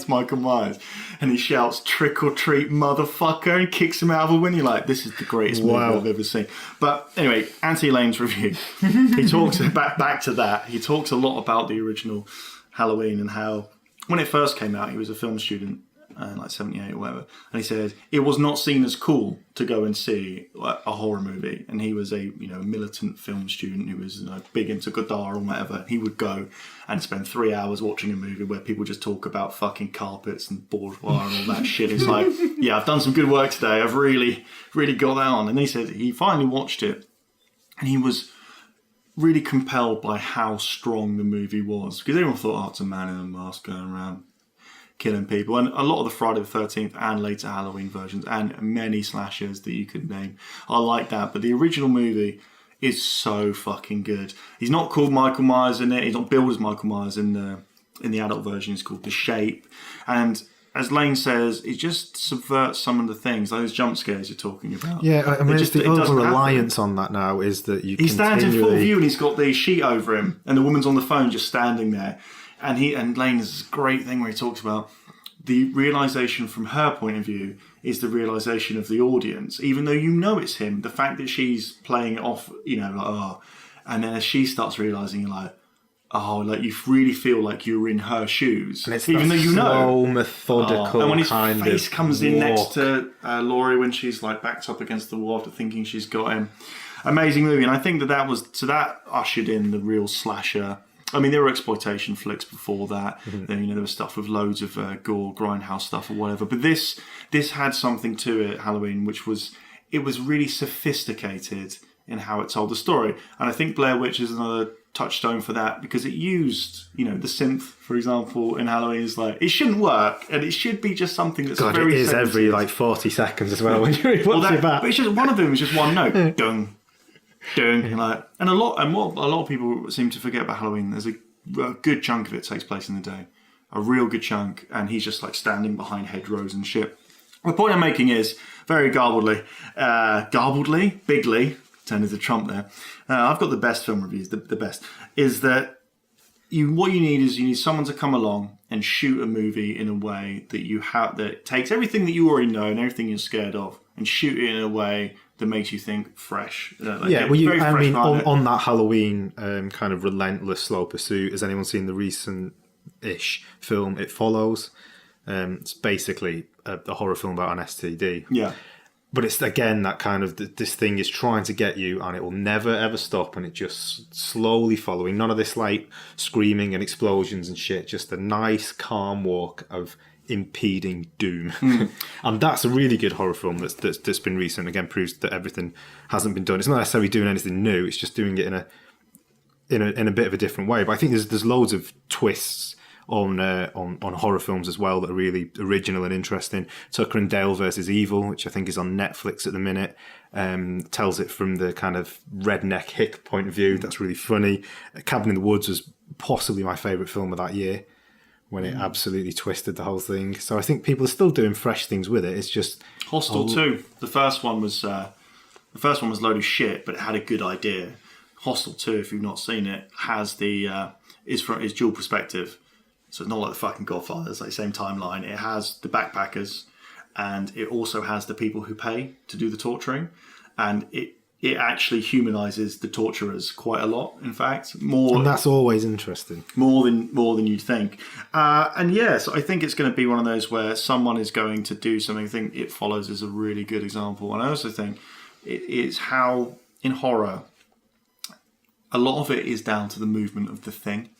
Speaker 1: Michael Myers, and he shouts "trick or treat, motherfucker," and kicks him out of a window. You're like, this is the greatest movie I've ever seen. But anyway, Anthony Lane's review. He talks back to that. He talks a lot about the original Halloween and how when it first came out, he was a film student. Like 78 or whatever, and he said it was not seen as cool to go and see a horror movie, and he was a militant film student who was big into Godard or whatever. He would go and spend 3 hours watching a movie where people just talk about fucking carpets and boudoir and all that shit. It's like, yeah, I've done some good work today. I've really, really got that on. And he said he finally watched it, and he was really compelled by how strong the movie was, because everyone thought, oh, it's a man in a mask going around killing people, and a lot of the Friday the 13th and later Halloween versions and many slashers that you could name are like that, but the original movie is so fucking good. He's not called Michael Myers in it, he's not billed as Michael Myers in the adult version. He's called The Shape, and as Lane says, it just subverts some of the things, those jump scares you're talking about.
Speaker 3: Yeah, I mean, it's the over-reliance on that now is that you
Speaker 1: he stands in full view and he's got the sheet over him, and the woman's on the phone just standing there. And Lane has this great thing where he talks about the realisation from her point of view is the realisation of the audience, even though you know it's him. The fact that she's playing it off, like, oh, and then as she starts realising, you're like, oh, like you really feel like you're in her shoes,
Speaker 3: and it's
Speaker 1: even though you
Speaker 3: slow, methodical,
Speaker 1: and when his
Speaker 3: kind
Speaker 1: face
Speaker 3: of
Speaker 1: comes in next to Laurie when she's like backed up against the wall after thinking she's got him. Amazing movie, and I think that ushered in the real slasher. I mean, there were exploitation flicks before that.
Speaker 3: Mm-hmm.
Speaker 1: Then, there was stuff with loads of gore, grindhouse stuff or whatever. But this had something to it, Halloween, which was really sophisticated in how it told the story. And I think Blair Witch is another touchstone for that, because it used, the synth, for example, in Halloween. Is like, it shouldn't work, and it should be just something that's very
Speaker 3: it is
Speaker 1: sensitive.
Speaker 3: every like 40 seconds as well when you're watching that.
Speaker 1: But it's just one of them is just one note, dung. And what a lot of people seem to forget about Halloween, there's a good chunk of it takes place in the day, a real good chunk, and he's just like standing behind hedgerows and shit. The point I'm making is very bigly, turn into Trump there. I've got the best film reviews. The best is that what you need someone to come along and shoot a movie in a way that takes everything that you already know and everything you're scared of and shoot it in a way that makes you think fresh.
Speaker 3: On that Halloween kind of relentless slow pursuit, has anyone seen the recent-ish film It Follows? It's basically a horror film about an STD.
Speaker 1: Yeah.
Speaker 3: But it's, again, that kind of, this thing is trying to get you and it will never, ever stop, and it just slowly following. None of this, like, screaming and explosions and shit, just a nice, calm walk of impeding doom. And that's a really good horror film that's been recent. Again, proves that everything hasn't been done. It's not necessarily doing anything new, it's just doing it in a bit of a different way. But I think there's loads of twists on horror films as well that are really original and interesting. Tucker and Dale versus Evil, which I think is on Netflix at the minute, tells it from the kind of redneck hick point of view. That's really funny. Cabin in the Woods was possibly my favourite film of that year, when it absolutely twisted the whole thing. So I think people are still doing fresh things with it. It's just
Speaker 1: Hostel 2. The first one was a load of shit, but it had a good idea. Hostel 2, if you've not seen it, has is dual perspective. So it's not like the fucking Godfather, it's like the same timeline. It has the backpackers, and it also has the people who pay to do the torturing, and it actually humanises the torturers quite a lot. In fact, more.
Speaker 3: And that's always interesting.
Speaker 1: More than you'd think. And yes, I think it's going to be one of those where someone is going to do something. I think It Follows is a really good example, and I also think it's how in horror, a lot of it is down to the movement of the thing.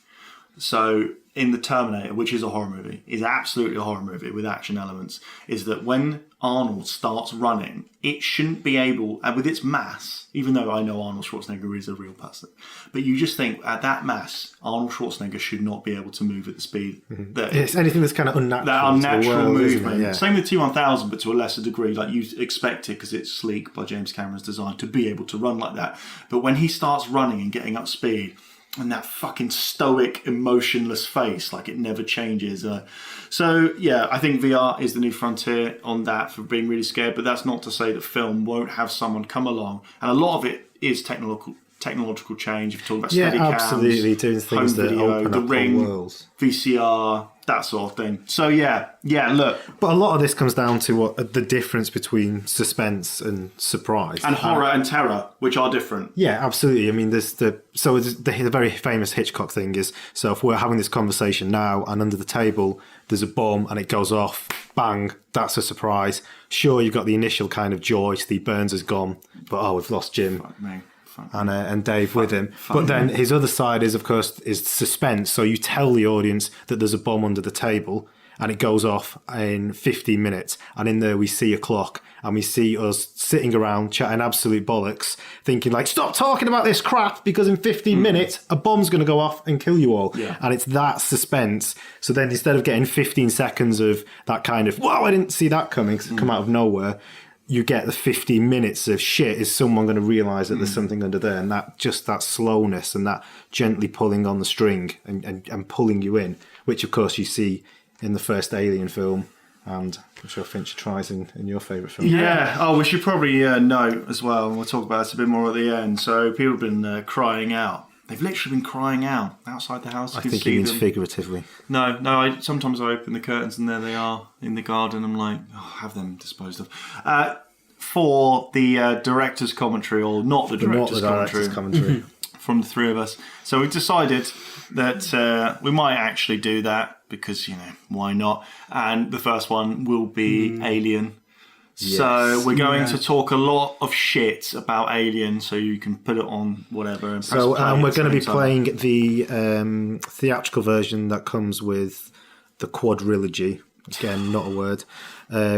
Speaker 1: So in The Terminator, which is a horror movie, is absolutely a horror movie with action elements, is that when Arnold starts running, it shouldn't be able, and with its mass, even though I know Arnold Schwarzenegger is a real person, but you just think at that mass, Arnold Schwarzenegger should not be able to move at the speed. That
Speaker 3: it's anything that's kind of unnatural.
Speaker 1: That unnatural movement.
Speaker 3: Yeah.
Speaker 1: Same with T-1000, but to a lesser degree. Like you expect it, because it's sleek by James Cameron's design, to be able to run like that. But when he starts running and getting up speed, and that fucking stoic, emotionless face, like it never changes. So, yeah, I think VR is the new frontier on that for being really scared, but that's not to say that film won't have someone come along. And a lot of it is technological change. If you talk about Steadicams,
Speaker 3: absolutely, doing things that
Speaker 1: video,
Speaker 3: open
Speaker 1: the
Speaker 3: up
Speaker 1: Ring,
Speaker 3: whole worlds.
Speaker 1: VCR, that sort of thing. So yeah, look.
Speaker 3: But a lot of this comes down to what the difference between suspense and surprise.
Speaker 1: And horror and terror, which are different.
Speaker 3: Yeah, absolutely. I mean, there's the very famous Hitchcock thing is, so if we're having this conversation now and under the table there's a bomb and it goes off, bang, that's a surprise. Sure, you've got the initial kind of joy, Steve Burns is gone, but we've lost Jim.
Speaker 1: Fuck me.
Speaker 3: And Dave with him. But then his other side is, of course, is suspense. So you tell the audience that there's a bomb under the table and it goes off in 15 minutes. And in there we see a clock and we see us sitting around chatting absolute bollocks, thinking like, stop talking about this crap because in 15 minutes a bomb's going to go off and kill you all.
Speaker 1: Yeah.
Speaker 3: And it's that suspense. So then instead of getting 15 seconds of that kind of, wow, I didn't see that coming, 'cause it come out of nowhere, you get the 15 minutes of shit. Is someone going to realise that there's something under there? And that slowness and that gently pulling on the string and pulling you in, which of course you see in the first Alien film, and I'm sure Fincher tries in your favourite film.
Speaker 1: Yeah. Oh, we should probably note as well, and we'll talk about this a bit more at the end. So people have been crying out. They've literally been crying out outside the house.
Speaker 3: I think he means figuratively.
Speaker 1: No. Sometimes I open the curtains and there they are in the garden. I'm like, have them disposed of. For the director's commentary, or not the director's commentary, from the three of us. So we've decided that we might actually do that because, why not? And the first one will be Alien. Yes. So we're going to talk a lot of shit about Alien, so you can put it on whatever. And
Speaker 3: so we're going to be playing the theatrical version that comes with the Quadrilogy. Again, not a word,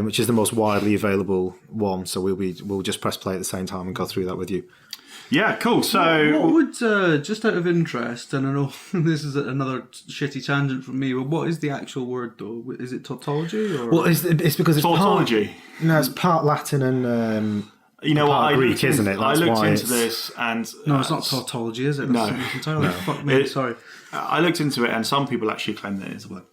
Speaker 3: which is the most widely available one. So we'll just press play at the same time and go through that with you.
Speaker 1: Yeah, cool. So
Speaker 2: what would, just out of interest, and I know this is another shitty tangent from me, but what is the actual word though? Is it tautology? Or?
Speaker 3: Well, it's because it's
Speaker 1: tautology.
Speaker 3: It's part Latin and
Speaker 1: part
Speaker 3: Greek, isn't it?
Speaker 1: That's I looked into this, and
Speaker 2: no, it's not tautology, is it?
Speaker 1: No,
Speaker 2: entirely. Fuck me. Sorry.
Speaker 1: I looked into it, and some people actually claim that it is a word.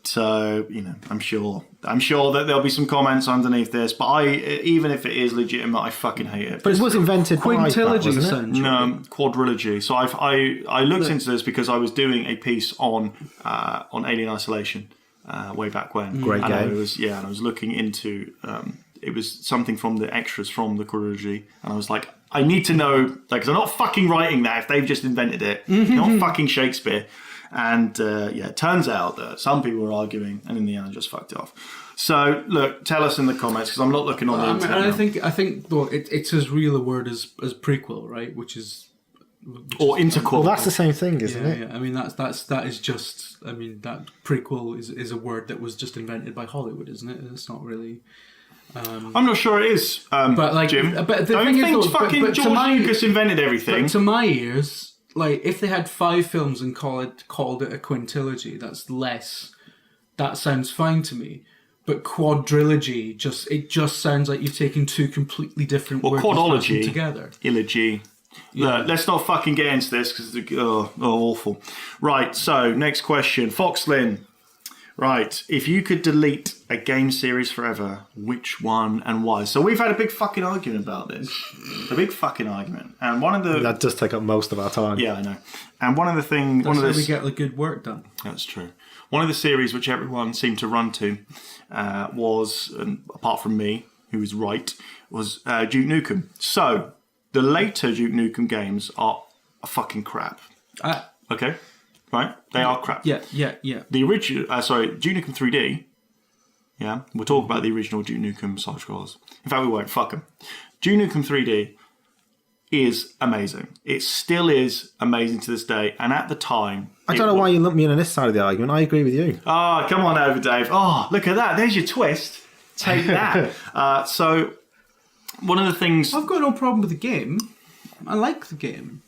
Speaker 1: So I'm sure that there'll be some comments underneath this, but even if it is legitimate, I fucking hate it.
Speaker 3: But it was invented
Speaker 2: Quintilogy,
Speaker 3: by
Speaker 2: essentially.
Speaker 1: No, Quadrilogy. So I looked into this because I was doing a piece on Alien Isolation way back when.
Speaker 3: Great game.
Speaker 1: And I was looking into it was something from the extras from the Quadrilogy, and I was like, I need to know, because I'm not fucking writing that if they've just invented it. Not fucking Shakespeare. And it turns out that some people were arguing, and in the end I just fucked it off. So look, tell us in the comments, because I'm not looking on the internet.
Speaker 2: I think though it's as real a word as prequel, right? Which is
Speaker 1: interquel.
Speaker 3: Well, that's the same thing, isn't it?
Speaker 2: Yeah. I mean that is just. I mean that prequel is a word that was just invented by Hollywood, isn't it? It's not really.
Speaker 1: I'm not sure it is,
Speaker 2: but like,
Speaker 1: Jim.
Speaker 2: But the
Speaker 1: don't
Speaker 2: thing
Speaker 1: think
Speaker 2: is,
Speaker 1: fucking
Speaker 2: but
Speaker 1: George Lucas invented everything.
Speaker 2: But to my ears, like if they had 5 films and called it a quintilogy, that's less. That sounds fine to me. But quadrilogy just sounds like you're taking 2 completely different words
Speaker 1: quadology
Speaker 2: together.
Speaker 1: Illogy. Yeah. Let's not fucking get into this because it's awful. Right. So next question, Foxlin. Right, if you could delete a game series forever, which one and why? So we've had a big fucking argument about this. A big fucking argument. And one of the...
Speaker 3: That does take up most of our time.
Speaker 1: Yeah, I know. And one of the things...
Speaker 2: That's how we get the good work done.
Speaker 1: That's true. One of the series which everyone seemed to run to was, apart from me, who was right, was Duke Nukem. So, the later Duke Nukem games are fucking crap. Okay? Right? They are crap.
Speaker 2: Yeah.
Speaker 1: The original, Duke Nukem 3D. Yeah, we'll talk about the original Duke Nukem side scrollers. In fact, we won't. Fuck them. Duke Nukem 3D is amazing. It still is amazing to this day. And at the time,
Speaker 3: I don't know why you lump me in on this side of the argument. I agree with you.
Speaker 1: Oh, come on over, Dave. Oh, look at that. There's your twist. Take that. So, one of the things...
Speaker 2: I've got no problem with the game. I like the game.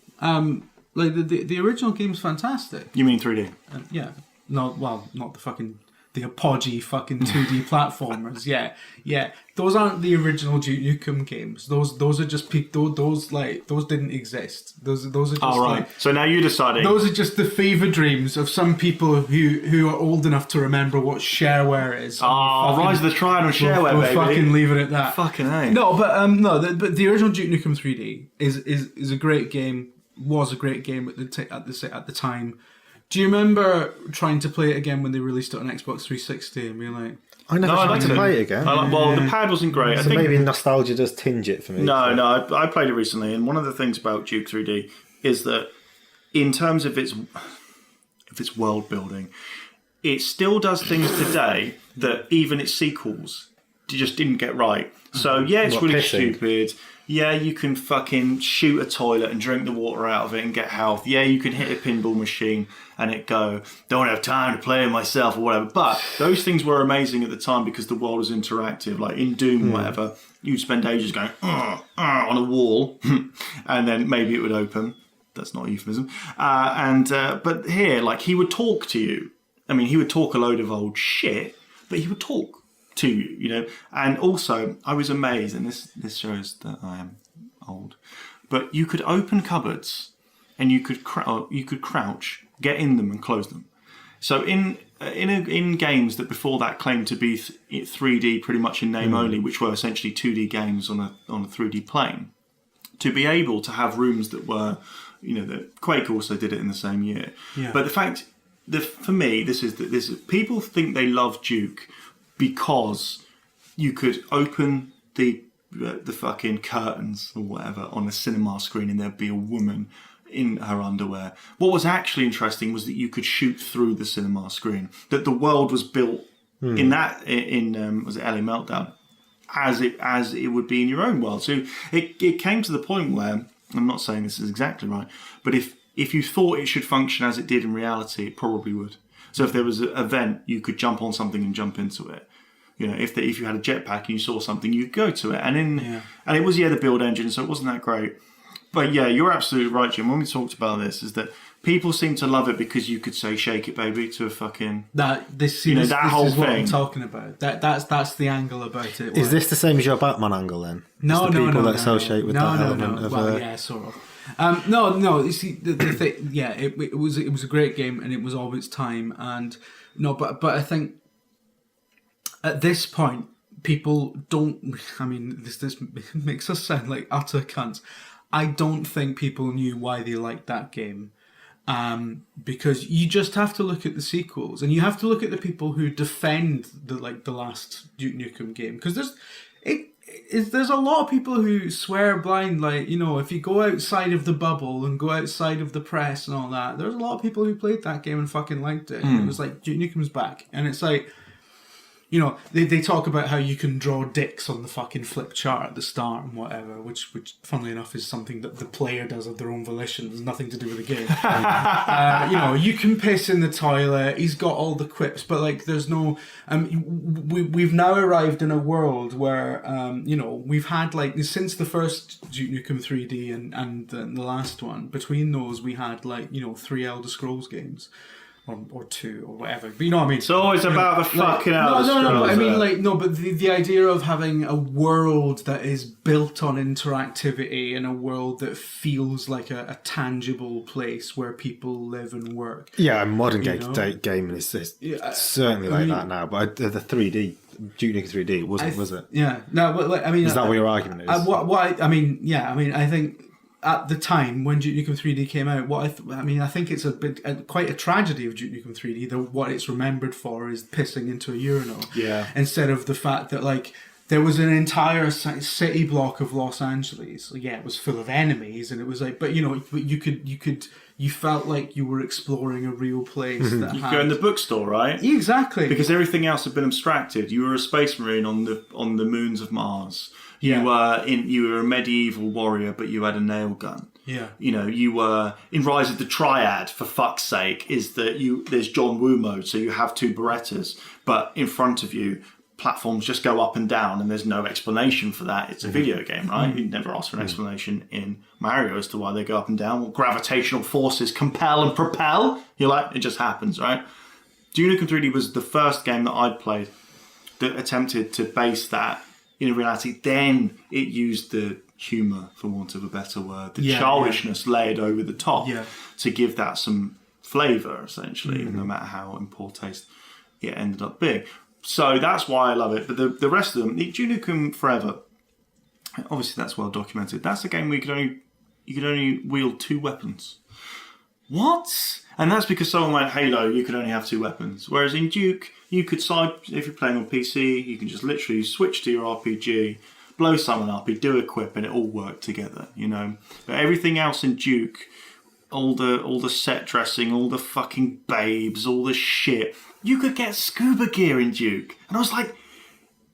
Speaker 2: Like the original game's fantastic.
Speaker 1: You mean 3D?
Speaker 2: Yeah. No, well, not the podgy fucking 2D platformers. Yeah. Those aren't the original Duke Nukem games. Those are just those didn't exist. Those are just.
Speaker 1: Oh right. So now you're deciding.
Speaker 2: Those are just the fever dreams of some people who are old enough to remember what shareware is.
Speaker 1: Oh, Rise of the Triad shareware,
Speaker 2: we'll
Speaker 1: baby.
Speaker 2: Fucking leave it at that.
Speaker 1: Fucking A.
Speaker 2: No, but the original Duke Nukem 3D is a great game. Was a great game at the time. Do you remember trying to play it again when they released it on Xbox 360 and being like...
Speaker 3: I never tried to play it again.
Speaker 1: Well, the pad wasn't great.
Speaker 3: So
Speaker 1: I think
Speaker 3: maybe nostalgia does tinge it for me.
Speaker 1: I played it recently, and one of the things about Duke 3D is that in terms of its world building, it still does things today that even its sequels just didn't get right. So yeah, it's really stupid. Yeah, you can fucking shoot a toilet and drink the water out of it and get health. Yeah, you can hit a pinball machine and it go, don't have time to play it myself or whatever. But those things were amazing at the time because the world was interactive. Like in Doom or whatever, you'd spend ages going on a wall and then maybe it would open. That's not a euphemism. But here, like, he would talk to you. I mean, he would talk a load of old shit, but he would talk to you, you know. And also, I was amazed, and this shows that I am old, but you could open cupboards and you could crouch, get in them and close them. So in games that before that claimed to be 3D pretty much in name only, which were essentially 2D games on a 3D plane, to be able to have rooms that were, you know, that Quake also did it in the same year. Yeah. But the fact, for me, this is people think they love Duke because you could open the fucking curtains or whatever on a cinema screen and there'd be a woman in her underwear. What was actually interesting was that you could shoot through the cinema screen. That the world was built was it LA Meltdown as it would be in your own world. So it came to the point where, I'm not saying this is exactly right, but if you thought it should function as it did in reality, it probably would. So if there was an event, you could jump on something and jump into it. You know, if you had a jetpack and you saw something, you'd go to it. And it was the build engine, so it wasn't that great. But yeah, you're absolutely right, Jim. When we talked about this, is that people seem to love it because you could say "shake it, baby" to a fucking
Speaker 2: this
Speaker 1: whole
Speaker 2: is
Speaker 1: thing.
Speaker 2: What I'm talking about. That's the angle about it.
Speaker 3: Is this the same as your Batman angle then?
Speaker 2: No,
Speaker 3: people that associate with that element of.
Speaker 2: Well, yeah, sort of. No. You see, the thing, yeah, it was a great game and it was of its time. And but I think at this point, people don't. I mean, this makes us sound like utter cunts. I don't think people knew why they liked that game, because you just have to look at the sequels and you have to look at the people who defend the last Duke Nukem game, because there's a lot of people who swear blind, like, you know, if you go outside of the bubble and go outside of the press and all that, there's a lot of people who played that game and fucking liked it. And it was like, Duke Nukem's back, and it's like, you know, they talk about how you can draw dicks on the fucking flip chart at the start and whatever, which funnily enough is something that the player does of their own volition. There's nothing to do with the game. You know, you can piss in the toilet. He's got all the quips, but like, there's no. We've now arrived in a world where you know, we've had, like, since the first Duke Nukem 3D and the last one. Between those, we had, like, you know, 3 Elder Scrolls games. Or 2 or whatever, but you know what I mean.
Speaker 1: It's always about the fucking Elder Scrolls.
Speaker 2: No. But I mean, like, no. But the idea of having a world that is built on interactivity and a world that feels like a tangible place where people live and work.
Speaker 3: Yeah, modern gaming is certainly like that now. But the 3D Duke Nukem 3D was it?
Speaker 2: Yeah. No. But, I mean,
Speaker 3: is that what your argument is?
Speaker 2: I think. At the time when Duke Nukem 3D came out, I think it's quite a tragedy of Duke Nukem 3D that what it's remembered for is pissing into a urinal. Yeah. Instead of the fact that, like, there was an entire city block of Los Angeles. Yeah, it was full of enemies, and it was like, but you know, you felt like you were exploring a real place. That
Speaker 1: you go in the bookstore, right?
Speaker 2: Exactly.
Speaker 1: Because everything else had been abstracted. You were a space marine on the moons of Mars. You were a medieval warrior, but you had a nail gun.
Speaker 2: Yeah.
Speaker 1: You know, you were in Rise of the Triad, for fuck's sake, is that there's John Woo mode, so you have 2 Berettas, but in front of you, platforms just go up and down, and there's no explanation for that. It's a video game, right? You'd never ask for an explanation in Mario as to why they go up and down. Well, gravitational forces compel and propel. You're like, it just happens, right? Duke Nukem 3D was the first game that I'd played that attempted to base that in reality. Then it used the humour, for want of a better word, the childishness layered over the top to give that some flavour, essentially, no matter how in poor taste it ended up being. So that's why I love it. But the rest of them, Duke Nukem Forever, obviously that's well documented. That's a game where you could only wield 2 weapons. What? And that's because someone like Halo, you could only have 2 weapons. Whereas in Duke, you could if you're playing on PC, you can just literally switch to your RPG, blow someone up, you do equip, and it all worked together, But everything else in Duke, all the set dressing, all the fucking babes, all the shit, you could get scuba gear in Duke. And I was like,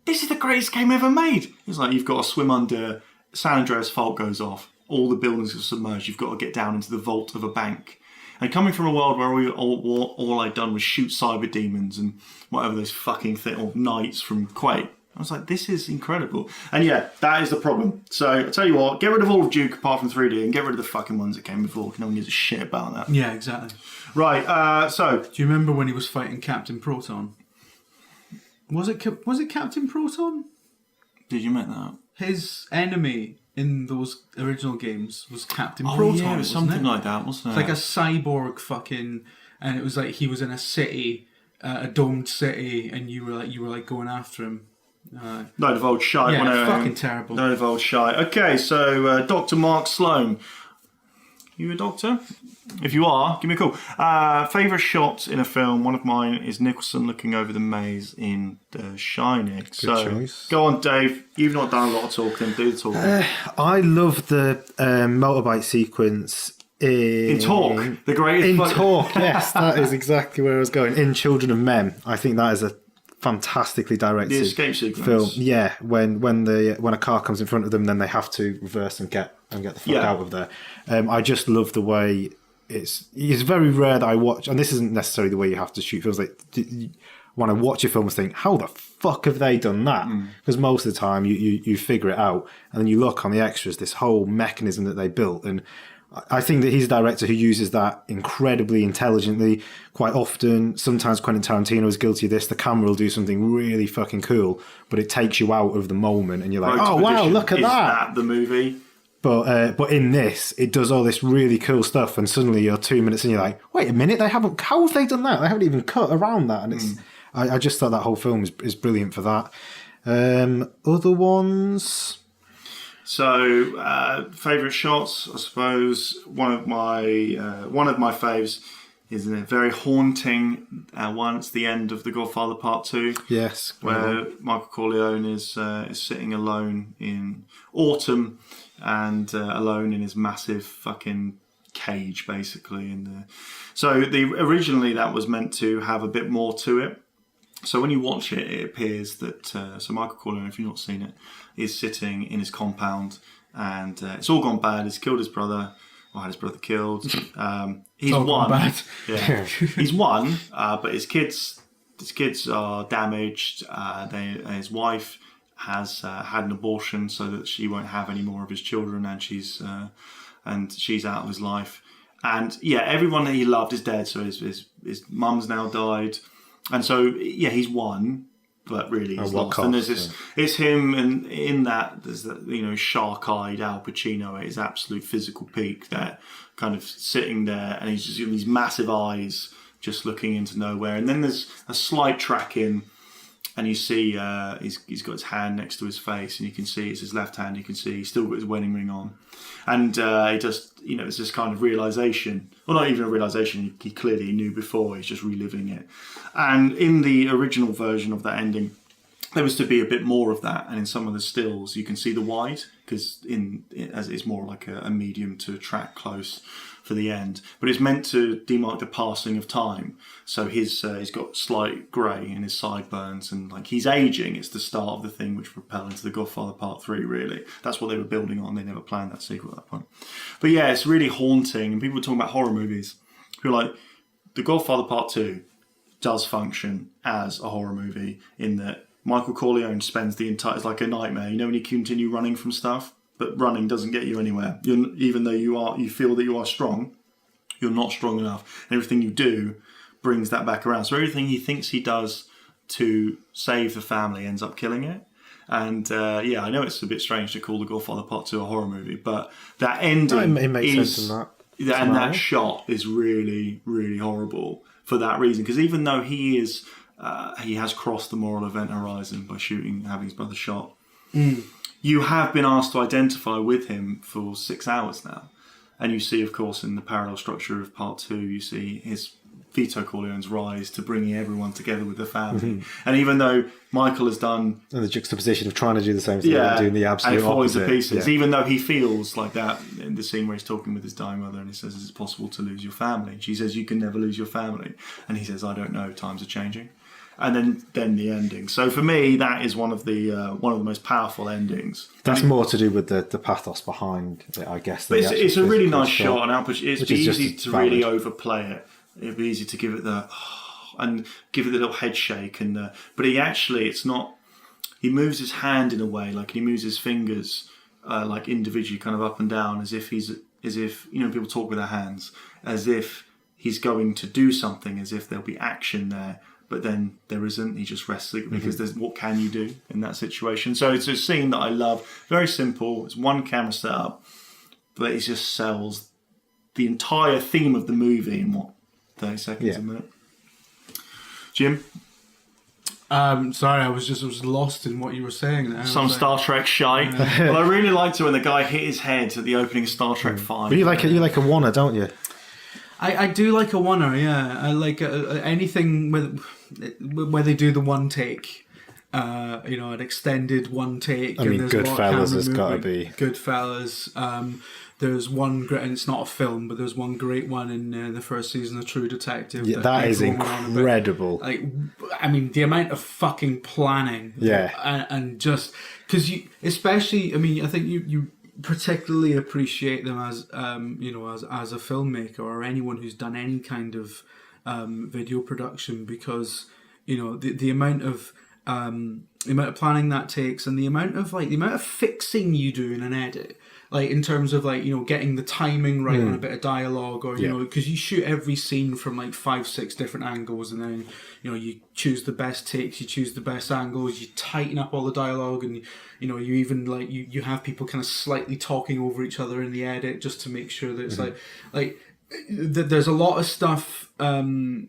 Speaker 1: this is the greatest game ever made. It's like you've got to swim under, San Andreas fault goes off, all the buildings are submerged, you've got to get down into the vault of a bank. And coming from a world where all I'd done was shoot cyber demons and whatever those fucking or knights from Quake, I was like, this is incredible. And yeah, that is the problem. So I'll tell you what, get rid of all of Duke apart from 3D and get rid of the fucking ones that came before. No one gives a shit about that.
Speaker 2: Yeah, exactly.
Speaker 1: Right, so...
Speaker 2: Do you remember when he was fighting Captain Proton? Was it Captain Proton?
Speaker 1: Did you make that up?
Speaker 2: His enemy in those original games was Captain Proton.
Speaker 1: Yeah, it was something like that, wasn't it?
Speaker 2: It's like a cyborg fucking... And it was like he was in a city, a domed city, and you were like going after him.
Speaker 1: Load of old shite.
Speaker 2: Yeah, fucking terrible.
Speaker 1: Load of old shite. Okay, so Dr. Mark Sloan. You a doctor? If you are, give me a call. Favourite shot in a film? One of mine is Nicholson looking over the maze in The Shining. Good choice. Go on, Dave. You've not done a lot of talking. Do the talking.
Speaker 3: I love the motorbike sequence in
Speaker 1: Talk. The greatest.
Speaker 3: In Talk, yes. That is exactly where I was going. In Children of Men. I think that is a fantastically directed
Speaker 1: the escape sequence
Speaker 3: film. Yeah, when a car comes in front of them, then they have to reverse and get the fuck out of there. I just love the way it's very rare that I watch, and this isn't necessarily the way you have to shoot films. Like when I watch a film, and think, how the fuck have they done that? Because most of the time you figure it out, and then you look on the extras, this whole mechanism that they built. And I think that he's a director who uses that incredibly intelligently. Quite often, sometimes Quentin Tarantino is guilty of this. The camera will do something really fucking cool, but it takes you out of the moment, and you're like, "Oh wow, look at that!" Is
Speaker 1: that the movie?
Speaker 3: But in this, it does all this really cool stuff, and suddenly you're 2 minutes and you're like, "Wait a minute, they haven't? How have they done that? They haven't even cut around that." And it's, I just thought that whole film is brilliant for that. Other ones.
Speaker 1: So, favourite shots, I suppose. One of my faves is a very haunting one. It's the end of The Godfather Part 2.
Speaker 3: Yes,
Speaker 1: where Michael Corleone is sitting alone in autumn and alone in his massive fucking cage, basically. Originally that was meant to have a bit more to it. So when you watch it, it appears that so Michael Corleone, if you've not seen it, is sitting in his compound, and it's all gone bad. He's killed his brother, or had his brother killed. He's won. Bad. Yeah, he's won, but his kids are damaged. His wife has had an abortion so that she won't have any more of his children, and she's out of his life. And yeah, everyone that he loved is dead. So his mum's now died. And so, yeah, he's won, but really he's lost. And there's this, it's him, and in that, there's that, shark-eyed Al Pacino at his absolute physical peak, that kind of sitting there, and he's just in these massive eyes, just looking into nowhere. And then there's a slight track in, and you see he's got his hand next to his face, and you can see it's his left hand. You can see he's still got his wedding ring on, and he just it's this kind of realization, well, not even a realization. He clearly knew before. He's just reliving it. And in the original version of that ending, there was to be a bit more of that, and in some of the stills, you can see the wide, because as it's more like a medium to track close for the end, but it's meant to demark the passing of time. So he's got slight grey in his sideburns, and like he's aging. It's the start of the thing which propelled into The Godfather Part 3. Really, that's what they were building on. They never planned that sequel at that point. But yeah, it's really haunting. And people were talking about horror movies. People are like, The Godfather Part 2 does function as a horror movie in that Michael Corleone spends the entire, it's like a nightmare. When you continue running from stuff, but running doesn't get you anywhere. Even though you feel that you are strong, you're not strong enough. And everything you do brings that back around. So everything he thinks he does to save the family ends up killing it. And I know it's a bit strange to call The Godfather Part 2 a horror movie, but that ending
Speaker 3: it makes sense in that.
Speaker 1: And that shot is really, really horrible for that reason. Because even though he has crossed the moral event horizon by having his brother shot, you have been asked to identify with him for 6 hours now. And you see, of course, in the parallel structure of part 2, you see his Vito Corleone's rise to bringing everyone together with the family. And even though Michael has done...
Speaker 3: And the juxtaposition of trying to do the same thing and doing the absolute
Speaker 1: and it falls
Speaker 3: opposite.
Speaker 1: to pieces, even though he feels like that in the scene where he's talking with his dying mother and he says, is it possible to lose your family? And she says, you can never lose your family. And he says, I don't know, times are changing. And then the ending. So for me, that is one of the most powerful endings.
Speaker 3: That's more to do with the pathos behind it, I guess.
Speaker 1: But it's a really nice shot and output. It's easy to
Speaker 3: valid.
Speaker 1: really overplay it. It'd be easy to give it and give it the little head shake but it's not. He moves his hand in a way, like he moves his fingers, like individually, kind of up and down, as if people talk with their hands, as if he's going to do something, as if there'll be action there. But then there isn't. He just rests it because what can you do in that situation? So it's a scene that I love. Very simple. It's one camera setup, but it just sells the entire theme of the movie in 30 seconds, a minute. Jim?
Speaker 2: Sorry, I was lost in what you were saying there.
Speaker 1: Some Star Trek shite. Well, I really liked it when the guy hit his head at the opening of Star Trek 5.
Speaker 3: But you like a wanna, don't you?
Speaker 2: I do like a oneer, yeah. I like anything where they do the one take, an extended one take.
Speaker 3: I mean, Goodfellas has got to be.
Speaker 2: Goodfellas. There's one great, and it's not a film, but there's one great one in the first season of True Detective.
Speaker 3: Yeah, that is incredible.
Speaker 2: The amount of fucking planning.
Speaker 3: Yeah.
Speaker 2: And just, because especially, I think you particularly appreciate them as as a filmmaker or anyone who's done any kind of video production, because the amount of planning that takes, and the amount of fixing you do in an edit, like in terms of getting the timing right on a bit of dialogue, or because you shoot every scene from 5-6 different angles, and then you choose the best takes, you choose the best angles, you tighten up all the dialogue, and you even you have people kind of slightly talking over each other in the edit just to make sure that it's there's a lot of stuff that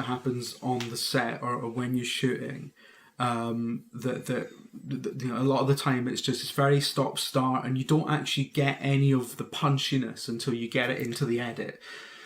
Speaker 2: happens on the set or when you're shooting that a lot of the time it's very stop start, and you don't actually get any of the punchiness until you get it into the edit.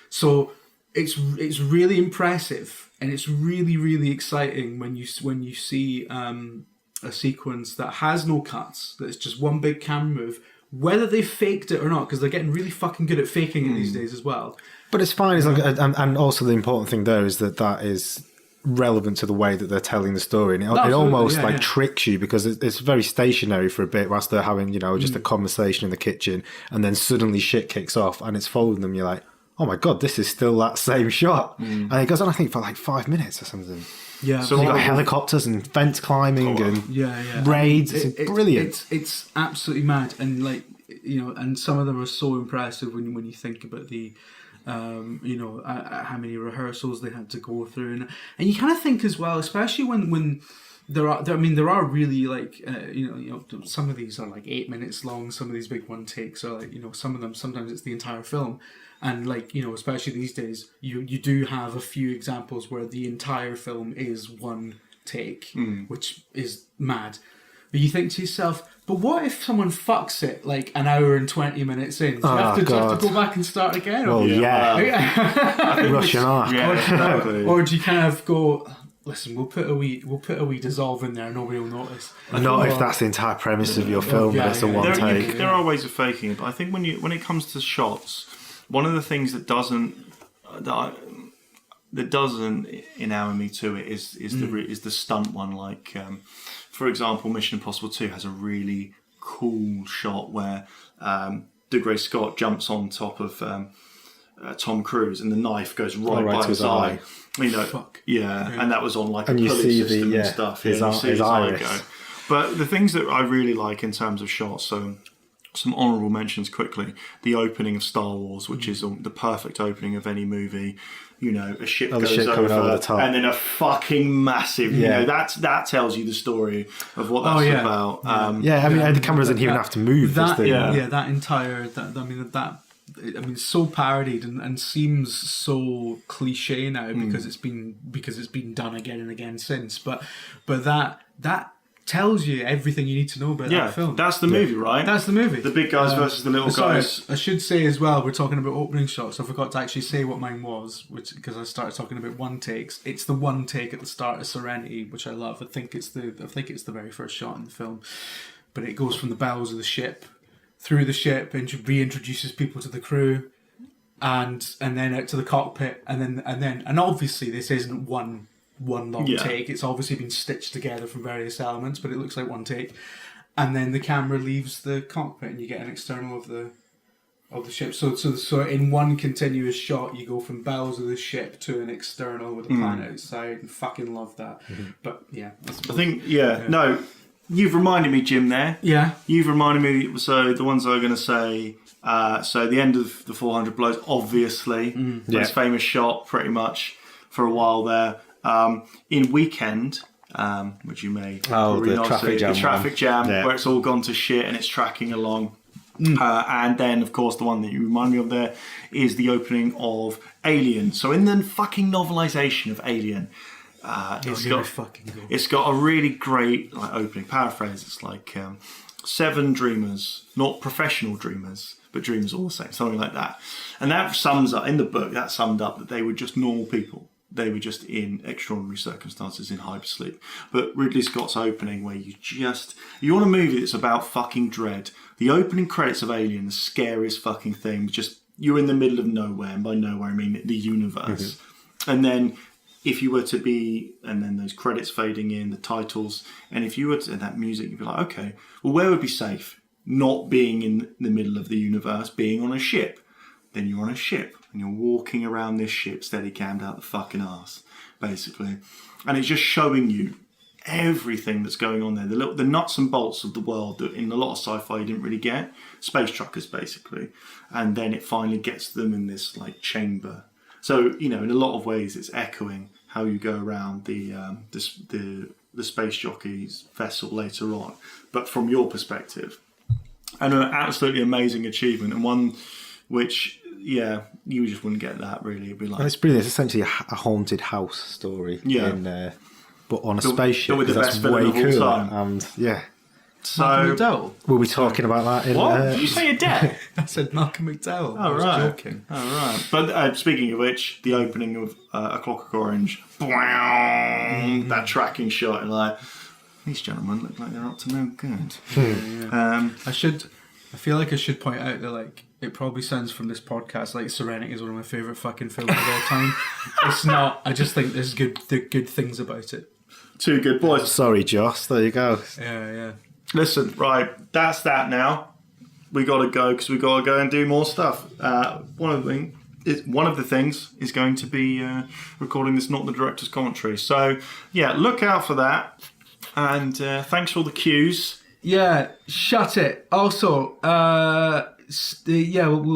Speaker 2: So it's really impressive, and it's really, really exciting when you see a sequence that has no cuts, that it's just one big camera move, whether they faked it or not, because they're getting really fucking good at faking it these days as well. But
Speaker 3: it's fine, and also the important thing there is that is relevant to the way that they're telling the story, and it almost tricks you, because it's very stationary for a bit whilst they're having just a conversation in the kitchen, and then suddenly shit kicks off and it's following them. You're like, oh my god, this is still that same shot, and it goes on, I think, for 5 minutes or something.
Speaker 2: Yeah,
Speaker 3: so you've got helicopters and fence climbing and raids. It's brilliant.
Speaker 2: It's absolutely mad, and and some of them are so impressive when you think about the how many rehearsals they had to go through, and you kind of think as well, especially when there are really some of these are 8 minutes long, some of these big one takes are some of them sometimes it's the entire film, and especially these days you do have a few examples where the entire film is one take, which is mad. But you think to yourself, but what if someone fucks it an hour and 20 minutes in? Do you have to go back and start again?
Speaker 3: Well, rushing off.
Speaker 2: Or do you kind of go, listen, we'll put a wee dissolve in there, nobody will notice.
Speaker 3: Not if that's the entire premise of your film. That's a one take.
Speaker 1: There are ways of faking it, but I think when it comes to shots, one of the things that doesn't enamor me to it is the stunt one. For example, Mission Impossible 2 has a really cool shot where Dougray Scott jumps on top of Tom Cruise, and the knife goes right by his eye. And that was on a pulley system and stuff.
Speaker 3: His eye go.
Speaker 1: But the things that I really like in terms of shots, so some honourable mentions quickly. The opening of Star Wars, which is the perfect opening of any movie. A ship goes over
Speaker 3: the top,
Speaker 1: and then a fucking massive. That tells you the story of what that's about.
Speaker 3: The camera doesn't even have to move.
Speaker 2: That entire. So parodied and seems so cliche now because it's been done again and again since. But that tells you everything you need to know about that film.
Speaker 1: That's the movie, right?
Speaker 2: That's the movie.
Speaker 1: The big guys versus the little guys.
Speaker 2: I should say as well, we're talking about opening shots. I forgot to actually say what mine was, which because I started talking about one takes. It's the one take at the start of Serenity, which I love. I think it's the very first shot in the film, but it goes from the bows of the ship through the ship and reintroduces people to the crew, and then out to the cockpit, and obviously this isn't one long take. It's obviously been stitched together from various elements, but it looks like one take. And then the camera leaves the cockpit, and you get an external of the ship. So in one continuous shot, you go from bows of the ship to an external with a planet outside. And fucking love that. But yeah,
Speaker 1: I think no. You've reminded me, Jim. There.
Speaker 2: Yeah.
Speaker 1: You've reminded me. So the ones I were going to say. So the end of the 400 Blows, obviously, most famous shot, pretty much for a while there. In Weekend, which you may
Speaker 3: the traffic jam,
Speaker 1: where it's all gone to shit and it's tracking along. And then, of course, the one that you remind me of there is the opening of Alien. So in the fucking novelisation of Alien, it's got a really great opening paraphrase. It's like 7 dreamers, not professional dreamers, but dreamers all the same, something like that. And that sums up, in the book, that summed up that they were just normal people. They were just in extraordinary circumstances in hypersleep. But Ridley Scott's opening, where you want a movie that's about fucking dread. The opening credits of Alien, the scariest fucking thing. Just, you're in the middle of nowhere, and by nowhere I mean the universe. And then if you were to be, and then those credits fading in, the titles, and if you were to, that music, you'd be like, okay, well, where would be safe? Not being in the middle of the universe, being on a ship. Then you're on a ship and you're walking around this ship steady cammed out the fucking arse, basically. And it's just showing you everything that's going on there. The nuts and bolts of the world that in a lot of sci-fi you didn't really get. Space truckers, basically. And then it finally gets them in this chamber. So, in a lot of ways it's echoing how you go around the space jockey's vessel later on. But from your perspective. And an absolutely amazing achievement, and one which, you just wouldn't get that, really. It'd be like...
Speaker 3: And it's brilliant. It's essentially a haunted house story. But on a spaceship.
Speaker 1: With the best villain of all time.
Speaker 3: And,
Speaker 1: So...
Speaker 2: Malcolm McDowell?
Speaker 3: We'll be talking about that in...
Speaker 1: What? Did you say you're dead?
Speaker 2: I said Malcolm McDowell.
Speaker 1: Oh,
Speaker 2: I was
Speaker 1: right.
Speaker 2: joking.
Speaker 1: Oh, right. But speaking of which, the opening of A Clockwork Orange, that tracking shot, and these gentlemen look like they're up to no good.
Speaker 2: I feel like I should point out that it probably sounds from this podcast like Serenity is one of my favourite fucking films of all time. It's not. I just think there's good things about it.
Speaker 1: Two good boys.
Speaker 3: Sorry, Joss. There you go.
Speaker 2: Yeah.
Speaker 1: Listen, right, that's that now. We got to go because we got to go and do more stuff. One of the things is going to be recording this Not the Director's Commentary. So, look out for that. And thanks for all the cues.
Speaker 2: Yeah, shut it. Also, we'll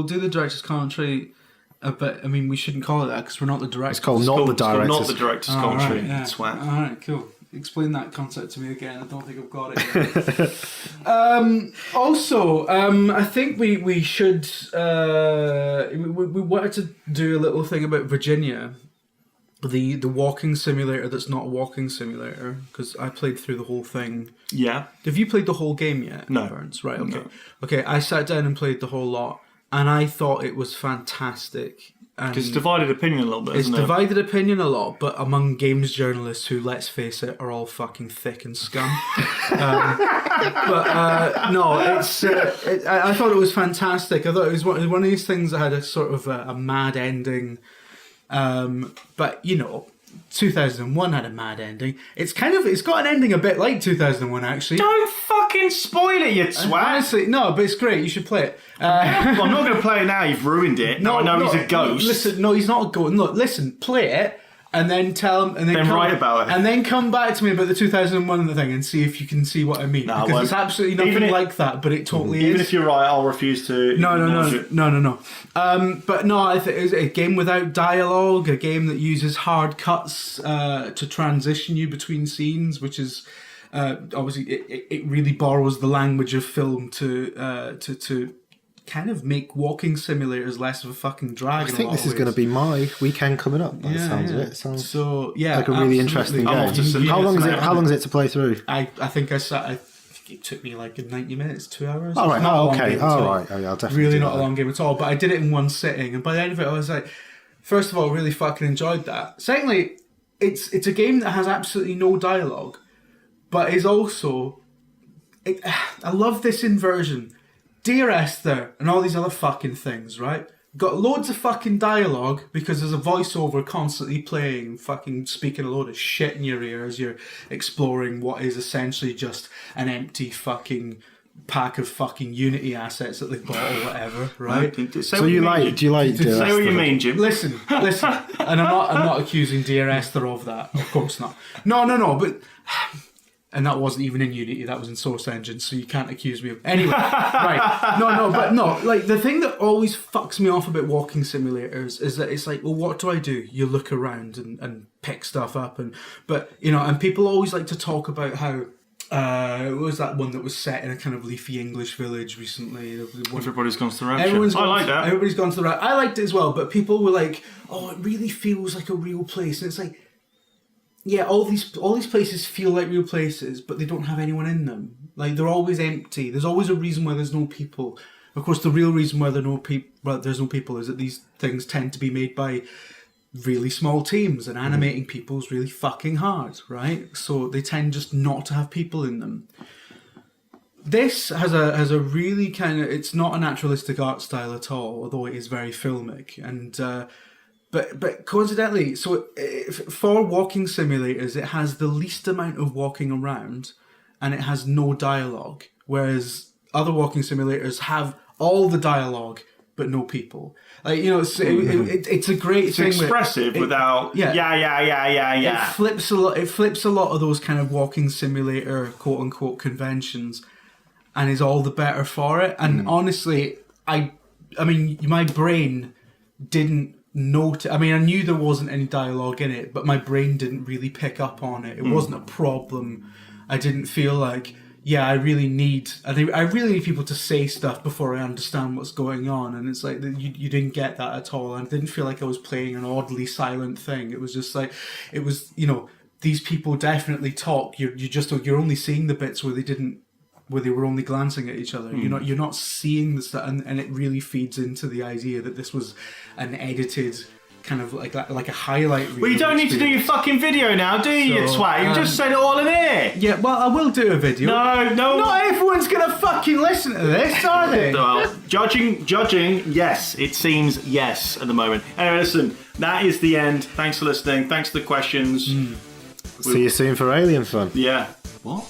Speaker 2: do the Director's Commentary. But, we shouldn't call it that because we're not the directors.
Speaker 3: It's called Not the Director's.
Speaker 1: Not the Director's Commentary.
Speaker 2: Right,
Speaker 1: Twat.
Speaker 2: All right, cool. Explain that concept to me again. I don't think I've got it yet. I think we should... we wanted to do a little thing about Virginia. The walking simulator that's not a walking simulator, because I played through the whole thing.
Speaker 1: Yeah.
Speaker 2: Have you played the whole game yet?
Speaker 1: No.
Speaker 2: Burns? Right, okay.
Speaker 1: No.
Speaker 2: Okay, I sat down and played the whole lot, and I thought it was fantastic.
Speaker 1: It's divided opinion a little bit, isn't it?
Speaker 2: It's divided opinion a lot, but among games journalists who, let's face it, are all fucking thick and scum. I thought it was fantastic. I thought it was one of these things that had a sort of a mad ending. But 2001 had a mad ending. It's got an ending a bit like 2001, actually.
Speaker 1: Don't fucking spoil it, you twat.
Speaker 2: Honestly, no, but it's great. You should play it.
Speaker 1: I'm not going to play it now. You've ruined it. No, I know he's a ghost.
Speaker 2: Listen, no, he's not a ghost. Look, listen, play it. And then tell him, and then
Speaker 1: write about it,
Speaker 2: and then come back to me about the 2001 thing and see if you can see what I mean.
Speaker 1: No,
Speaker 2: because it's absolutely nothing like that, but it totally is.
Speaker 1: Even if you're right, I'll refuse to.
Speaker 2: No. But no, I think it's a game without dialogue, a game that uses hard cuts to transition you between scenes, which is obviously it really borrows the language of film to kind of make walking simulators less of a fucking drag.
Speaker 3: I think this is going to be my weekend coming up. By the sounds of it. It sounds like a really interesting game. How long is it to play through?
Speaker 2: I think it took me like 90 minutes, 2 hours.
Speaker 3: All right. Okay.
Speaker 2: All
Speaker 3: right. Oh, yeah, I'll definitely
Speaker 2: really not a long game at all. But I did it in one sitting, and by the end of it, I was like, first of all, really fucking enjoyed that. Secondly, it's a game that has absolutely no dialogue, but is also. I love this inversion. Dear Esther, and all these other fucking things, right? Got loads of fucking dialogue because there's a voiceover constantly playing, fucking speaking a load of shit in your ear as you're exploring what is essentially just an empty fucking pack of fucking Unity assets that they've bought or whatever, right?
Speaker 3: Do you like
Speaker 1: say what you mean, Jim?
Speaker 2: Listen, and I'm not accusing Dear Esther of that. Of course not. No, but. And that wasn't even in Unity, that was in Source Engine, so you can't accuse me of... Anyway, right. No, like, the thing that always fucks me off about walking simulators is that it's like, well, what do I do? You look around and pick stuff up, and people always like to talk about how... what was that one that was set in a kind of leafy English village recently?
Speaker 1: Everybody's Gone to the Rapture. I like that.
Speaker 2: Everybody's Gone to the Rapture. I liked it as well, but people were like, oh, it really feels like a real place, and it's like... Yeah, all these places feel like real places, but they don't have anyone in them. Like, they're always empty. There's always a reason why there's no people. Of course, the real reason why there's no people is that these things tend to be made by really small teams, and animating people is really fucking hard, right? So they tend just not to have people in them. This has a really kind of... It's not a naturalistic art style at all, although it is very filmic. And... But coincidentally, so for walking simulators, it has the least amount of walking around, and it has no dialogue. Whereas other walking simulators have all the dialogue but no people. Like, it's a great thing.
Speaker 1: It's expressive without yeah.
Speaker 2: It flips a lot of those kind of walking simulator quote unquote conventions, and is all the better for it. And honestly, I mean, my brain didn't. I knew there wasn't any dialogue in it, but my brain didn't really pick up on it. It wasn't a problem. I didn't feel like, I really need people to say stuff before I understand what's going on. And it's like, you didn't get that at all. And I didn't feel like I was playing an oddly silent thing. It was just like, these people definitely talk. You're only seeing the bits where they were only glancing at each other. You're not seeing the stuff, and it really feeds into the idea that this was an edited kind of like a highlight reel.
Speaker 1: Well, you don't need to do your fucking video now, do you, you twat? You just said it all in here.
Speaker 2: Yeah, well, I will do a video.
Speaker 1: No.
Speaker 2: Not everyone's gonna fucking listen to this, are they?
Speaker 1: Well, judging, yes, it seems yes at the moment. Anyway, listen, that is the end. Thanks for listening. Thanks for the questions.
Speaker 3: See you soon for Alien Fun.
Speaker 1: Yeah. What?